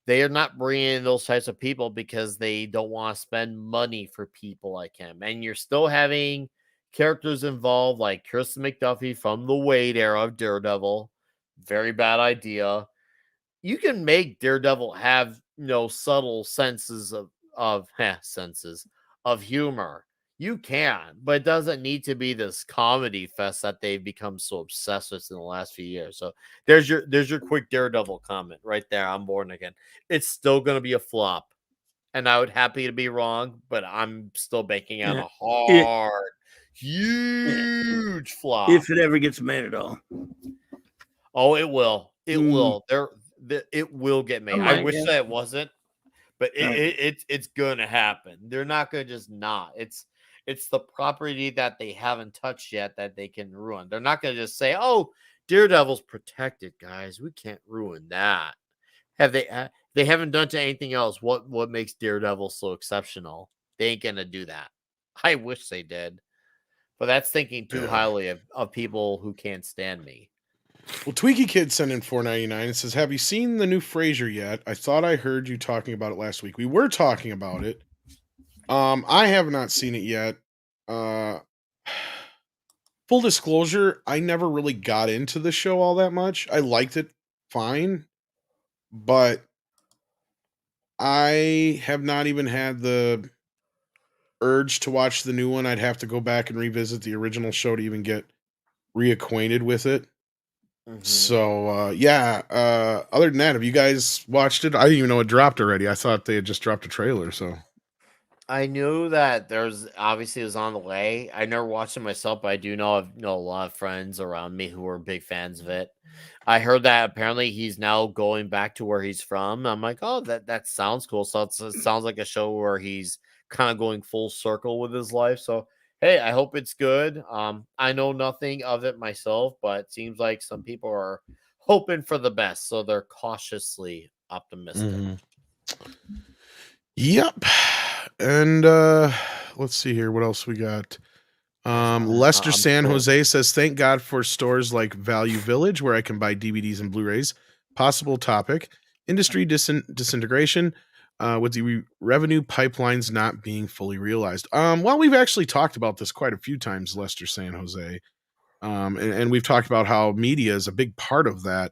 They are not bringing in those types of people because they don't want to spend money for people like him. And you're still having characters involved like Kirsten McDuffie from the Wade era of Daredevil. Very bad idea. You can make Daredevil have, subtle senses of humor. You can, but it doesn't need to be this comedy fest that they've become so obsessed with in the last few years. So there's your quick Daredevil comment right there. I'm born again. It's still going to be a flop, and I would happy to be wrong, but I'm still banking on a hard, huge flop if it ever gets made at all. Oh, it will. It will. It will get made. I wish that it wasn't, but it's going to happen. They're not going to just not. It's the property that they haven't touched yet that they can ruin. They're not going to just say, "Oh, Daredevil's protected, guys. We can't ruin that." They haven't done to anything else. What makes Daredevil so exceptional? They ain't going to do that. I wish they did, but that's thinking too highly of people who can't stand me. Well, Tweaky Kid sent in $4.99 and says, "Have you seen the new Frasier yet? I thought I heard you talking about it last week." We were talking about it. I have not seen it yet. Full disclosure, I never really got into the show all that much. I liked it fine, but I have not even had the urge to watch the new one. I'd have to go back and revisit the original show to even get reacquainted with it. Mm-hmm. So, other than that, have you guys watched it? I didn't even know it dropped already. I thought they had just dropped a trailer, so. I knew that obviously it was on the way. I never watched it myself, but I do know a lot of friends around me who are big fans of it. I heard that apparently he's now going back to where he's from. I'm like, oh, that sounds cool. So it sounds like a show where he's kind of going full circle with his life. So hey, I hope it's good. I know nothing of it myself, but it seems like some people are hoping for the best, so they're cautiously optimistic. Mm-hmm. Yep. And let's see here. What else we got? Lester San Jose says, "Thank God for stores like Value Village where I can buy DVDs and Blu-rays." Possible topic: industry disintegration with the revenue pipelines not being fully realized. Well, we've actually talked about this quite a few times, Lester San Jose. And we've talked about how media is a big part of that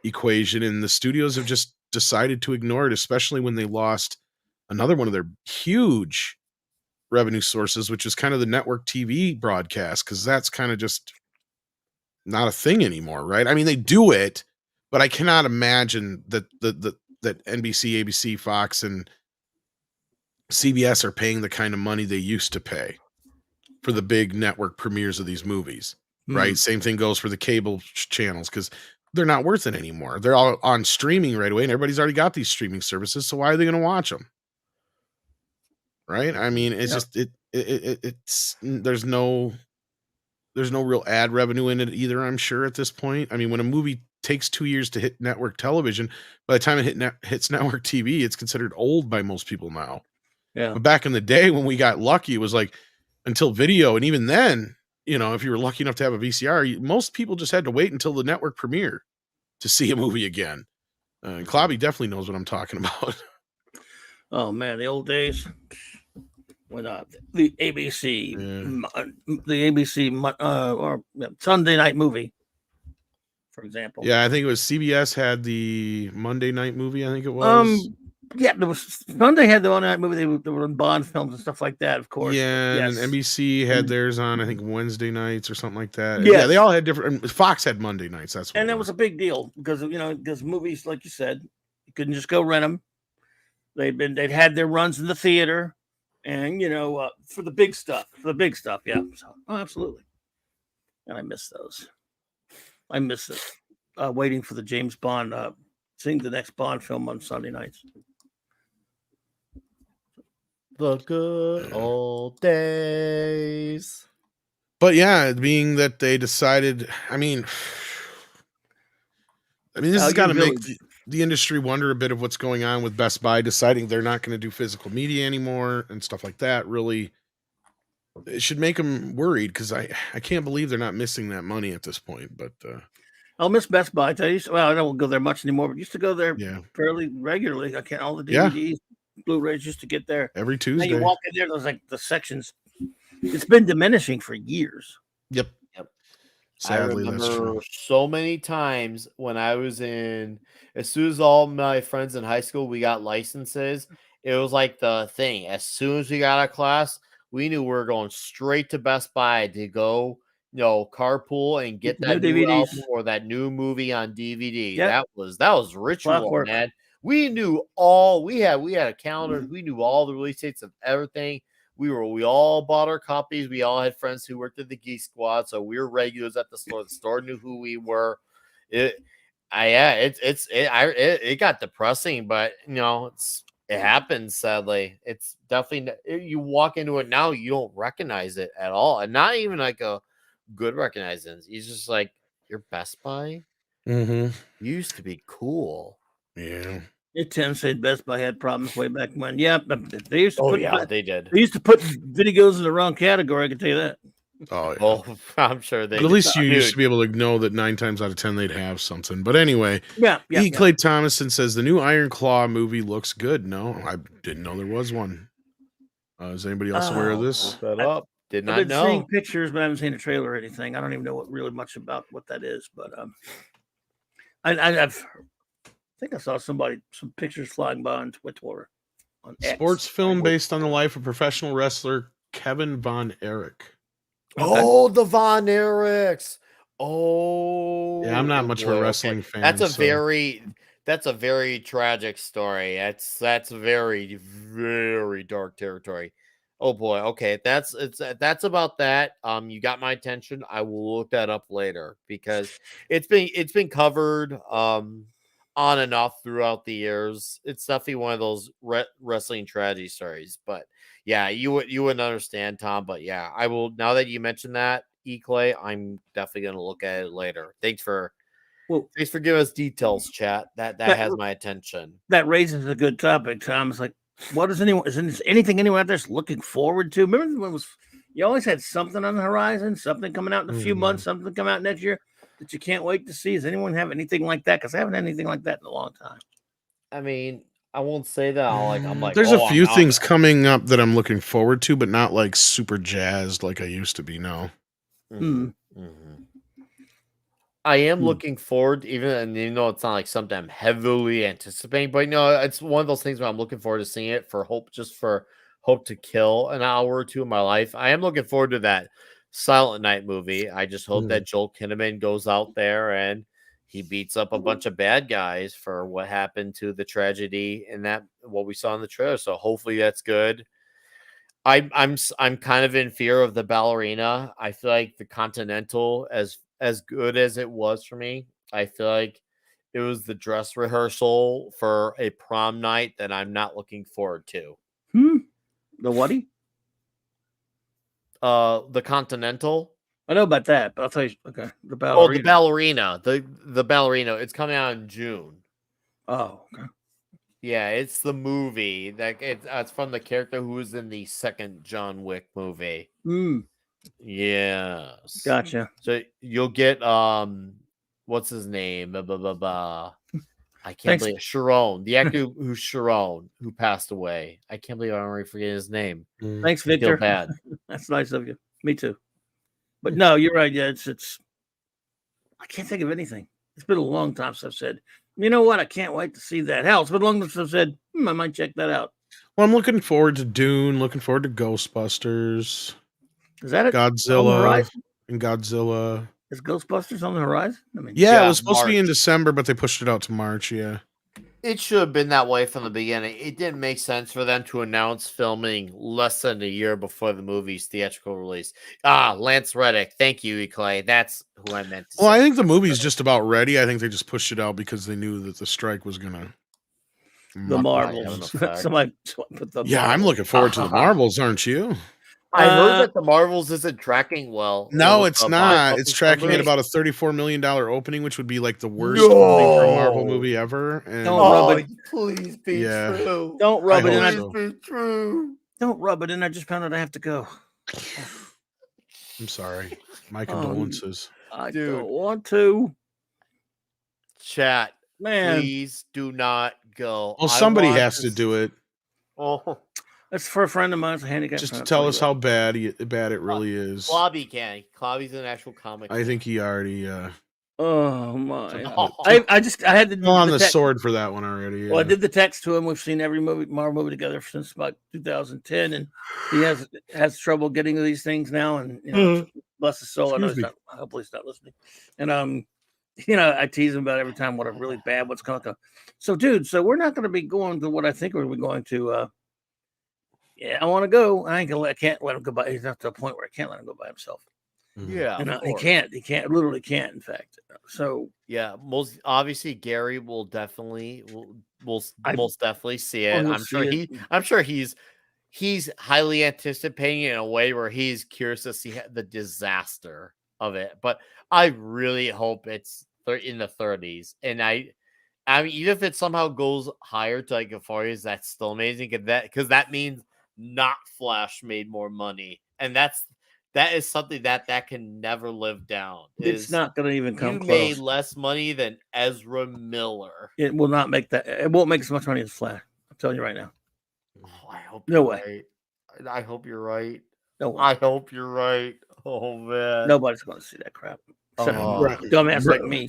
equation, and the studios have just decided to ignore it, especially when they lost another one of their huge revenue sources, which is kind of the network TV broadcast, because that's kind of just not a thing anymore, right? I mean, they do it, but I cannot imagine that that NBC, ABC, Fox, and CBS are paying the kind of money they used to pay for the big network premieres of these movies, right? Same thing goes for the cable channels because they're not worth it anymore. They're all on streaming right away, and everybody's already got these streaming services. So why are they going to watch them? Right? I mean, it's just it's there's no real ad revenue in it either. I'm sure at this point. I mean, when a movie takes 2 years to hit network television, by the time it hits network TV, it's considered old by most people now. Yeah. But back in the day when we got lucky, it was like until video, and even then, if you were lucky enough to have a VCR, most people just had to wait until the network premiere to see a movie again. And Clobby definitely knows what I'm talking about. Oh man, the old days when the ABC, or Sunday night movie, for example. Yeah, I think it was CBS had the Monday night movie. I think it was. Yeah, there was Sunday had the one night movie. They were in Bond films and stuff like that, of course. Yeah, yes. And NBC had theirs on, I think, Wednesday nights or something like that. Yes. Yeah, they all had different. Fox had Monday nights. That's what. And that was a big deal because because movies, like you said, you couldn't just go rent them. They'd had their runs in the theater, and for the big stuff, yeah. So, absolutely. And I miss those. I miss it. Waiting for the James Bond, seeing the next Bond film on Sunday nights. The good old days. But yeah, being that they decided, I mean, this has got to make the industry wonder a bit of what's going on with Best Buy deciding they're not going to do physical media anymore and stuff like that. Really, it should make them worried because I can't believe they're not missing that money at this point. But I'll miss Best Buy. I don't go there much anymore, but used to go there fairly regularly. I can't all the DVDs. Blu-rays used to get there every Tuesday. Now you walk in there, there's like the sections. It's been diminishing for years. Yep. Sadly, I remember so many times when I was as soon as all my friends in high school, we got licenses. It was like the thing. As soon as we got out of class, we knew we were going straight to Best Buy to go, carpool and get that new album or that new movie on DVD. Yep. That was ritual, man. We knew we had a calendar. We knew all the release dates of everything. We all bought our copies. We all had friends who worked at the Geek Squad, so we were regulars at the store. The store knew who we were. It got depressing, but it happens. Sadly, it's definitely. You walk into it now, you don't recognize it at all, and not even like a good recognizance. It's just like your Best Buy. Mm-hmm. Used to be cool. Yeah. Tim said Best Buy had problems way back when. Yeah, they used to. They did. They used to put videos in the wrong category. I can tell you that. Oh, yeah. Well, I'm sure they. But at least you used to be able to know that 9 times out of 10 they'd have something. But anyway, Clay Thomason says the new Iron Claw movie looks good. No, I didn't know there was one. Is anybody else aware of this? That up. Did not I've been know. seeing pictures, but I haven't seen a trailer or anything. I don't even know really much about what that is. But I think I saw some pictures flying by on Twitter. On Sports film based on the life of professional wrestler Kevin Von Erich. Oh, the Von Erichs. Oh, yeah, I'm not much of a wrestling fan. That's a very tragic story. That's very, very dark territory. Oh boy. Okay, that's about that. You got my attention. I will look that up later because it's been covered on and off throughout the years. It's definitely one of those wrestling tragedy stories. But yeah, you wouldn't understand, Tom. But yeah, I will. Now that you mentioned that, Clay, I'm definitely gonna look at it later. Thanks for giving us details, chat. That has my attention. That raises a good topic, Tom. It's like, what is anything anyone out there's looking forward to? Remember when you always had something on the horizon, something coming out in a few months, something coming out next year that you can't wait to see? Does anyone have anything like that? Because I haven't had anything like that in a long time. I mean, I won't say that. I'm like, there's a few things coming up that I'm looking forward to, but not like super jazzed like I used to be. No. I am looking forward, and it's not like something I'm heavily anticipating, but it's one of those things where I'm looking forward to seeing it for hope to kill an hour or two of my life. I am looking forward to that Silent Night movie. I just hope that Joel Kinnaman goes out there and he beats up a bunch of bad guys for what happened to the tragedy and that what we saw in the trailer. So hopefully that's good. I'm kind of in fear of the ballerina. I feel like the Continental, as good as it was for me, I feel like it was the dress rehearsal for a prom night that I'm not looking forward to. The whaty? The Continental. I know about that, but I'll tell you. Okay, the Oh, ballerina. the ballerina. The ballerina. It's coming out in June. Oh, okay. Yeah, it's the movie that it's from the character who was in the second John Wick movie. Yes. Gotcha. So you'll get what's his name? I can't Thanks. believe Sharon, the actor who's Sharon, who passed away. I can't believe I'm already forgetting his name. Thanks, I feel Victor. bad. That's nice of you. Me too. But no, you're right. Yeah, it's. I can't think of anything. It's been a long time since I've said, you know what? I can't wait to see that. Hell, it's been a long time since I've said, I might check that out. Well, I'm looking forward to Dune. Looking forward to Ghostbusters. Is that it? Godzilla and Godzilla. Is Ghostbusters on the horizon? I mean, Yeah, Yeah, it was supposed to be in March. December, but they pushed it out to March. Yeah. It should have been that way from the beginning. It didn't make sense for them to announce filming less than a year before the movie's theatrical release. Lance Reddick. Thank you, Clay. That's who I meant to Well, say. I think the movie's just about ready. I think they just pushed it out because they knew that the strike was gonna. the muck Marvels. things. Effect. Somebody put the Yeah, I'm Marvels. looking forward to the Marvels, aren't you? I heard that the Marvels isn't tracking well. No, with it's the not. box It's office tracking at numbers. about a $34 million opening, which would be like the worst opening for a Marvel No. movie ever. And Don't rub Oh, it. please be Yeah. true. Don't rub I it in. hope Please so. be true. Don't rub it in. I just found out I have to go. I'm sorry. My Oh, condolences. I Dude. don't want to. Chat, Man, please do not go. Well, I somebody want has to do it Oh, that's for a friend of mine. It's a handicapped just to friend. tell us how bad it really is. Klobby can. Klobby's an actual comic. I think he already Oh my! Oh. I had to fell on the text. sword for that one already. Well, I yeah. did the text to him. We've seen every Marvel movie together since about 2010, and he has trouble getting to these things now. And bless his soul. I know Excuse he's not. Hopefully, he's not listening. And I tease him about every time what a really bad what's going to. So, dude, we're not going to be going to what I think we're going to. Yeah, I want to go. I can't let him go by. He's not to a point where I can't let him go by himself. Yeah, And of he course. can't. He can't. Literally can't. In fact. So Yeah, most obviously Gary will definitely will I- most definitely see Oh, it. he'll I'm sure see it. he's highly anticipating it in a way where he's curious to see the disaster of it. But I really hope it's in the 30s. And I mean, even if it somehow goes higher to like a 40s, that's still amazing. Because that means not Flash made more money, and that is something that can never live down. it's not going to even come You close. made less money than Ezra Miller. It will not make that. It won't make as much money as Flash. I'm telling you right now. Oh, I hope No you're way. right. I hope you're right. No way. I hope you're right. Oh man. Nobody's going to see that crap. Except Oh. dumbass like me.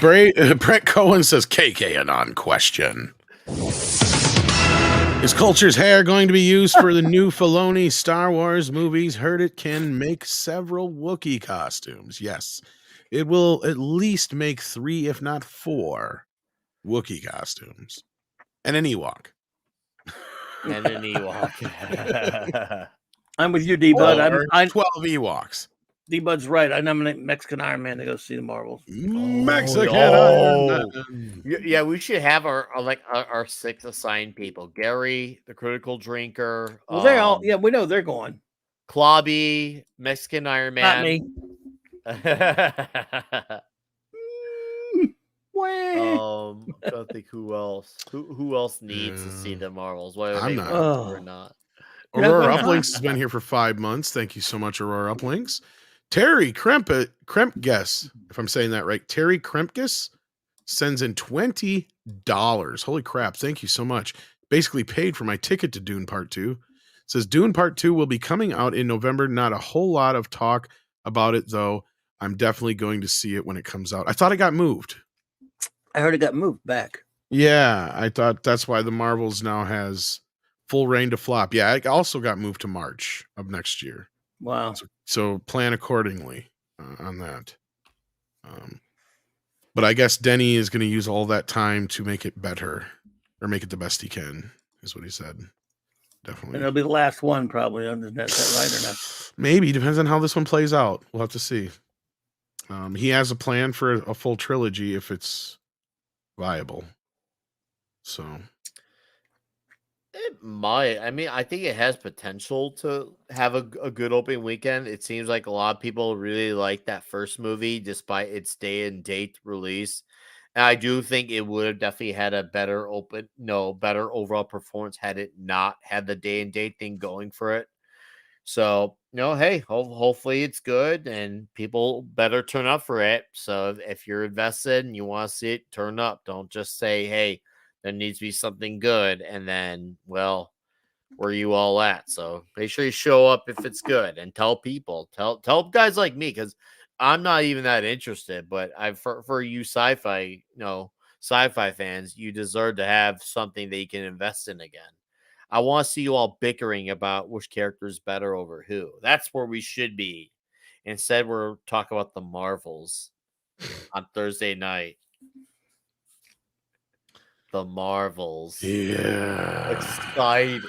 Brett Cohen says KK Anon question. Is Culture's hair going to be used for the new Filoni Star Wars movies? Heard it can make several Wookiee costumes. Yes, it will at least make 3, if not 4, Wookiee costumes. And an Ewok. And an Ewok. I'm with you, D-Bud. Or I'm 12 Ewoks. D-Bud's right. I nominate Mexican Iron Man to go see the Marvels. Mexican no. Iron Man. Yeah, we should have our 6 assigned people. Gary, the critical drinker. Well, they're all. Yeah, we know they're going. Klobby, Mexican Iron Not Man. me. I don't think who else. Who else needs to see the Marvels? Whether I'm they not. want to or not. Aurora Yeah, Uplinks has been here for 5 months. Thank you so much, Aurora Uplinks. Terry Krempges, if I'm saying that right. Terry Krempges sends in $20. Holy crap. Thank you so much. Basically paid for my ticket to Dune Part 2. Says Dune Part 2 will be coming out in November. Not a whole lot of talk about it, though. I'm definitely going to see it when it comes out. I thought it got moved. I heard it got moved back. Yeah, I thought that's why the Marvels now has full reign to flop. Yeah, it also got moved to March of next year. Wow. So plan accordingly on that. But I guess Denny is going to use all that time to make it better, or make it the best he can, is what he said. Definitely. And it'll be the last one, probably. Is that right or not? Maybe. Depends on how this one plays out. We'll have to see. He has a plan for a full trilogy if it's viable. So It might. I mean, I think it has potential to have a good opening weekend. It seems like a lot of people really like that first movie, despite its day and date release. And I do think it would have definitely had a better better overall performance had it not had the day and date thing going for it. So, hey, hopefully it's good and people better turn up for it. So if you're invested and you want to see it, turn up. Don't just say, hey, there needs to be something good. And then, well, where are you all at? So make sure you show up if it's good and tell people. Tell guys like me, because I'm not even that interested. But for you sci-fi, sci-fi fans, you deserve to have something that you can invest in again. I want to see you all bickering about which character is better over who. That's where we should be. Instead, we're talking about the Marvels on Thursday night. The Marvels. yeah. Exciting.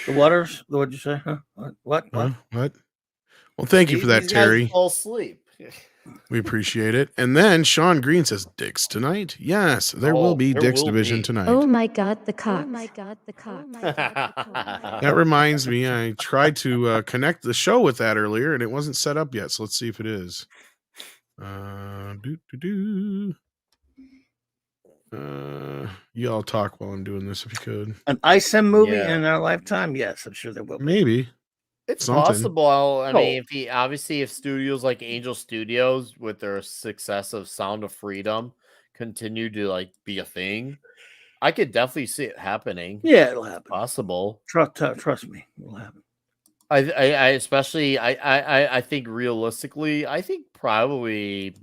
The waters? What'd you say? Huh? What? What? Well, thank you for that, These guys Terry. fall asleep. We appreciate it. And then Sean Green says, Dicks tonight? Yes, there will be there Dicks will Division be. tonight. Oh my God, the cock. That reminds me, I tried to connect the show with that earlier, and it wasn't set up yet. So let's see if it is. You all talk while I'm doing this if you could. An ISM movie Yeah. in our lifetime? Yes, I'm sure there will be. Maybe. It's Something. possible. I mean, if studios like Angel Studios, with their success of Sound of Freedom, continue to be a thing, I could definitely see it happening. Yeah, it'll happen. Possible. Trust me, it'll happen. I think realistically, I think probably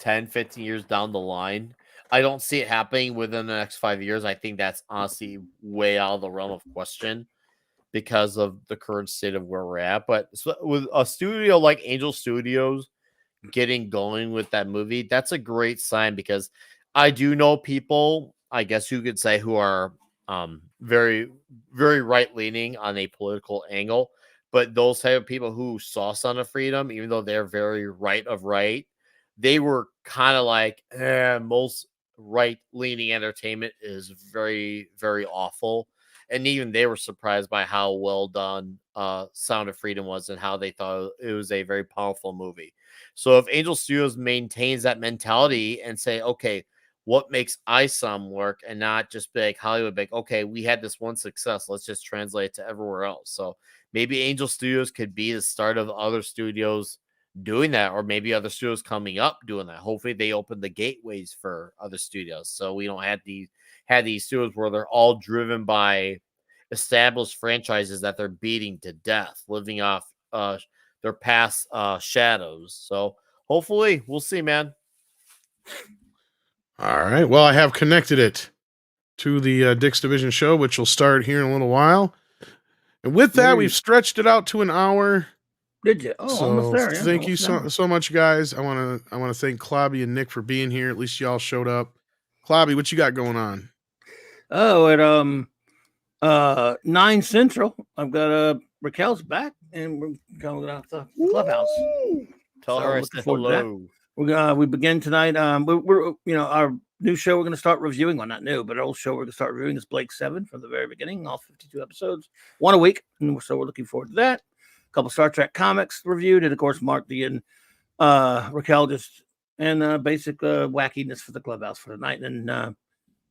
10, 15 years down the line, I don't see it happening within the next 5 years. I think that's honestly way out of the realm of question, because of the current state of where we're at. But with a studio like Angel Studios getting going with that movie, that's a great sign, because I do know people, I guess you could say, who are very, very right-leaning on a political angle. But those type of people who saw Son of Freedom, even though they're very right of right, they were kind of like, most right-leaning entertainment is very, very awful. And even they were surprised by how well done Sound of Freedom was, and how they thought it was a very powerful movie. So if Angel Studios maintains that mentality and say, okay, what makes ISOM work, and not just be like Hollywood, like, okay, we had this one success, let's just translate it to everywhere else. So maybe Angel Studios could be the start of other studios doing that, or maybe other studios coming up doing that. Hopefully they open the gateways for other studios, so we don't have these studios where they're all driven by established franchises that they're beating to death, living off their past shadows. So hopefully, we'll see, man. All right. Well, I have connected it to the Dick's Division show, which will start here in a little while. And with that, we've stretched it out to an hour. Did you? Oh, almost there. Yeah, thank you so much, guys. I want to thank Clobby and Nick for being here. At least y'all showed up. Clobby, what you got going on? Oh, at 9 Central, I've got Raquel's back, and we're going out the clubhouse. Tell her I said hello. We begin tonight. We're our new show we're going to start reviewing. Well, not new, but our old show we're going to start reviewing is Blake 7 from the very beginning, all 52 episodes, one a week, and so we're looking forward to that. A couple Star Trek comics reviewed, and of course Mark D and Raquel and basic wackiness for the clubhouse for the night. And then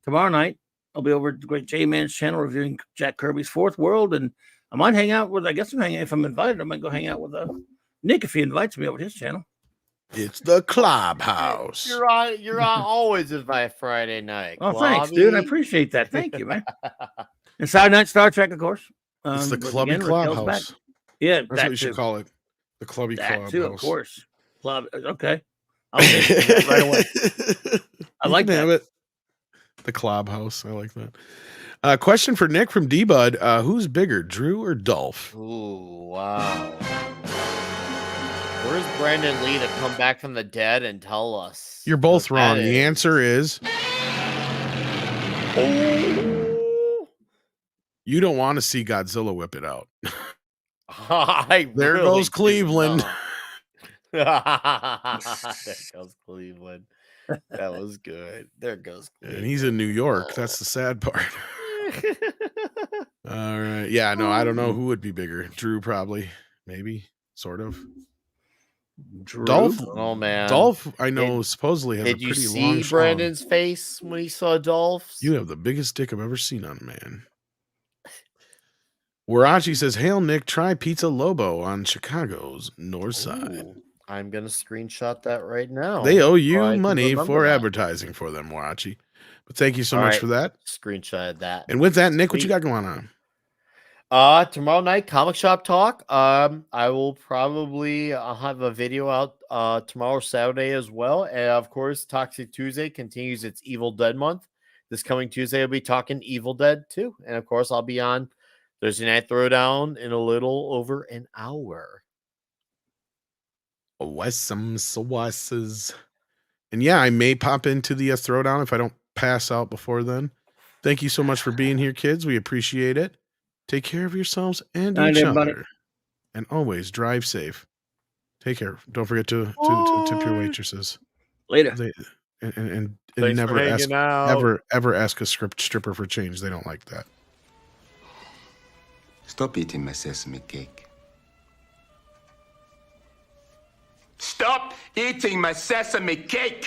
tomorrow night I'll be over at the Great J Man's channel reviewing Jack Kirby's Fourth World, and I might hang out with. I guess if I'm invited, I might go hang out with Nick if he invites me over to his channel. It's the Clubhouse. You're on always invited Friday night. Oh, thanks, dude. I appreciate that. Thank you, man. And Saturday night Star Trek, of course. It's the Clubby Clubhouse. Yeah, that's what you should call it. The Clubby Clubhouse. Too, of course. Club. Okay. I'll take that right away. I like that. It. The Clubhouse. I like that. Question for Nick from D-Bud. Who's bigger, Drew or Dolph? Ooh, wow. Where's Brandon Lee to come back from the dead and tell us? You're both what wrong. that The is? answer is Oh. you don't want to see Godzilla whip it out. I There really goes do Cleveland. not. There goes Cleveland. That was good. There goes Cleveland. And he's in New York. That's the sad part. All right. Yeah, no, I don't know who would be bigger. Drew, probably. Maybe. Sort of. Drew? Dolph, Oh man. Dolph, I know, supposedly has a Did you pretty long see schlong. Brandon's face when he saw Dolph's? You have the biggest dick I've ever seen on a man. Warachi says, "Hail Nick, try Pizza Lobo on Chicago's north side." Ooh, I'm gonna screenshot that right now. They owe so I you can money remember for that. advertising for them, Warachi. But thank you so All much right. for that. Screenshot that. And with that, Nick, what you Sweet. got going on? Tomorrow night, Comic Shop Talk. I will probably have a video out tomorrow, Saturday as well. And of course, Toxic Tuesday continues its Evil Dead month. This coming Tuesday, I'll be talking Evil Dead too. And of course, I'll be on Thursday Night Throwdown in a little over an hour. Awesome sauces. And yeah, I may pop into the throwdown if I don't pass out before then. Thank you so much for being here, kids. We appreciate it. Take care of yourselves and Night, each everybody. other. And always drive safe. Take care. Don't forget to tip your waitresses. Later. And Thanks never for ask hanging out. ever ask a stripper for change. They don't like that. Stop eating my sesame cake. Stop eating my sesame cake!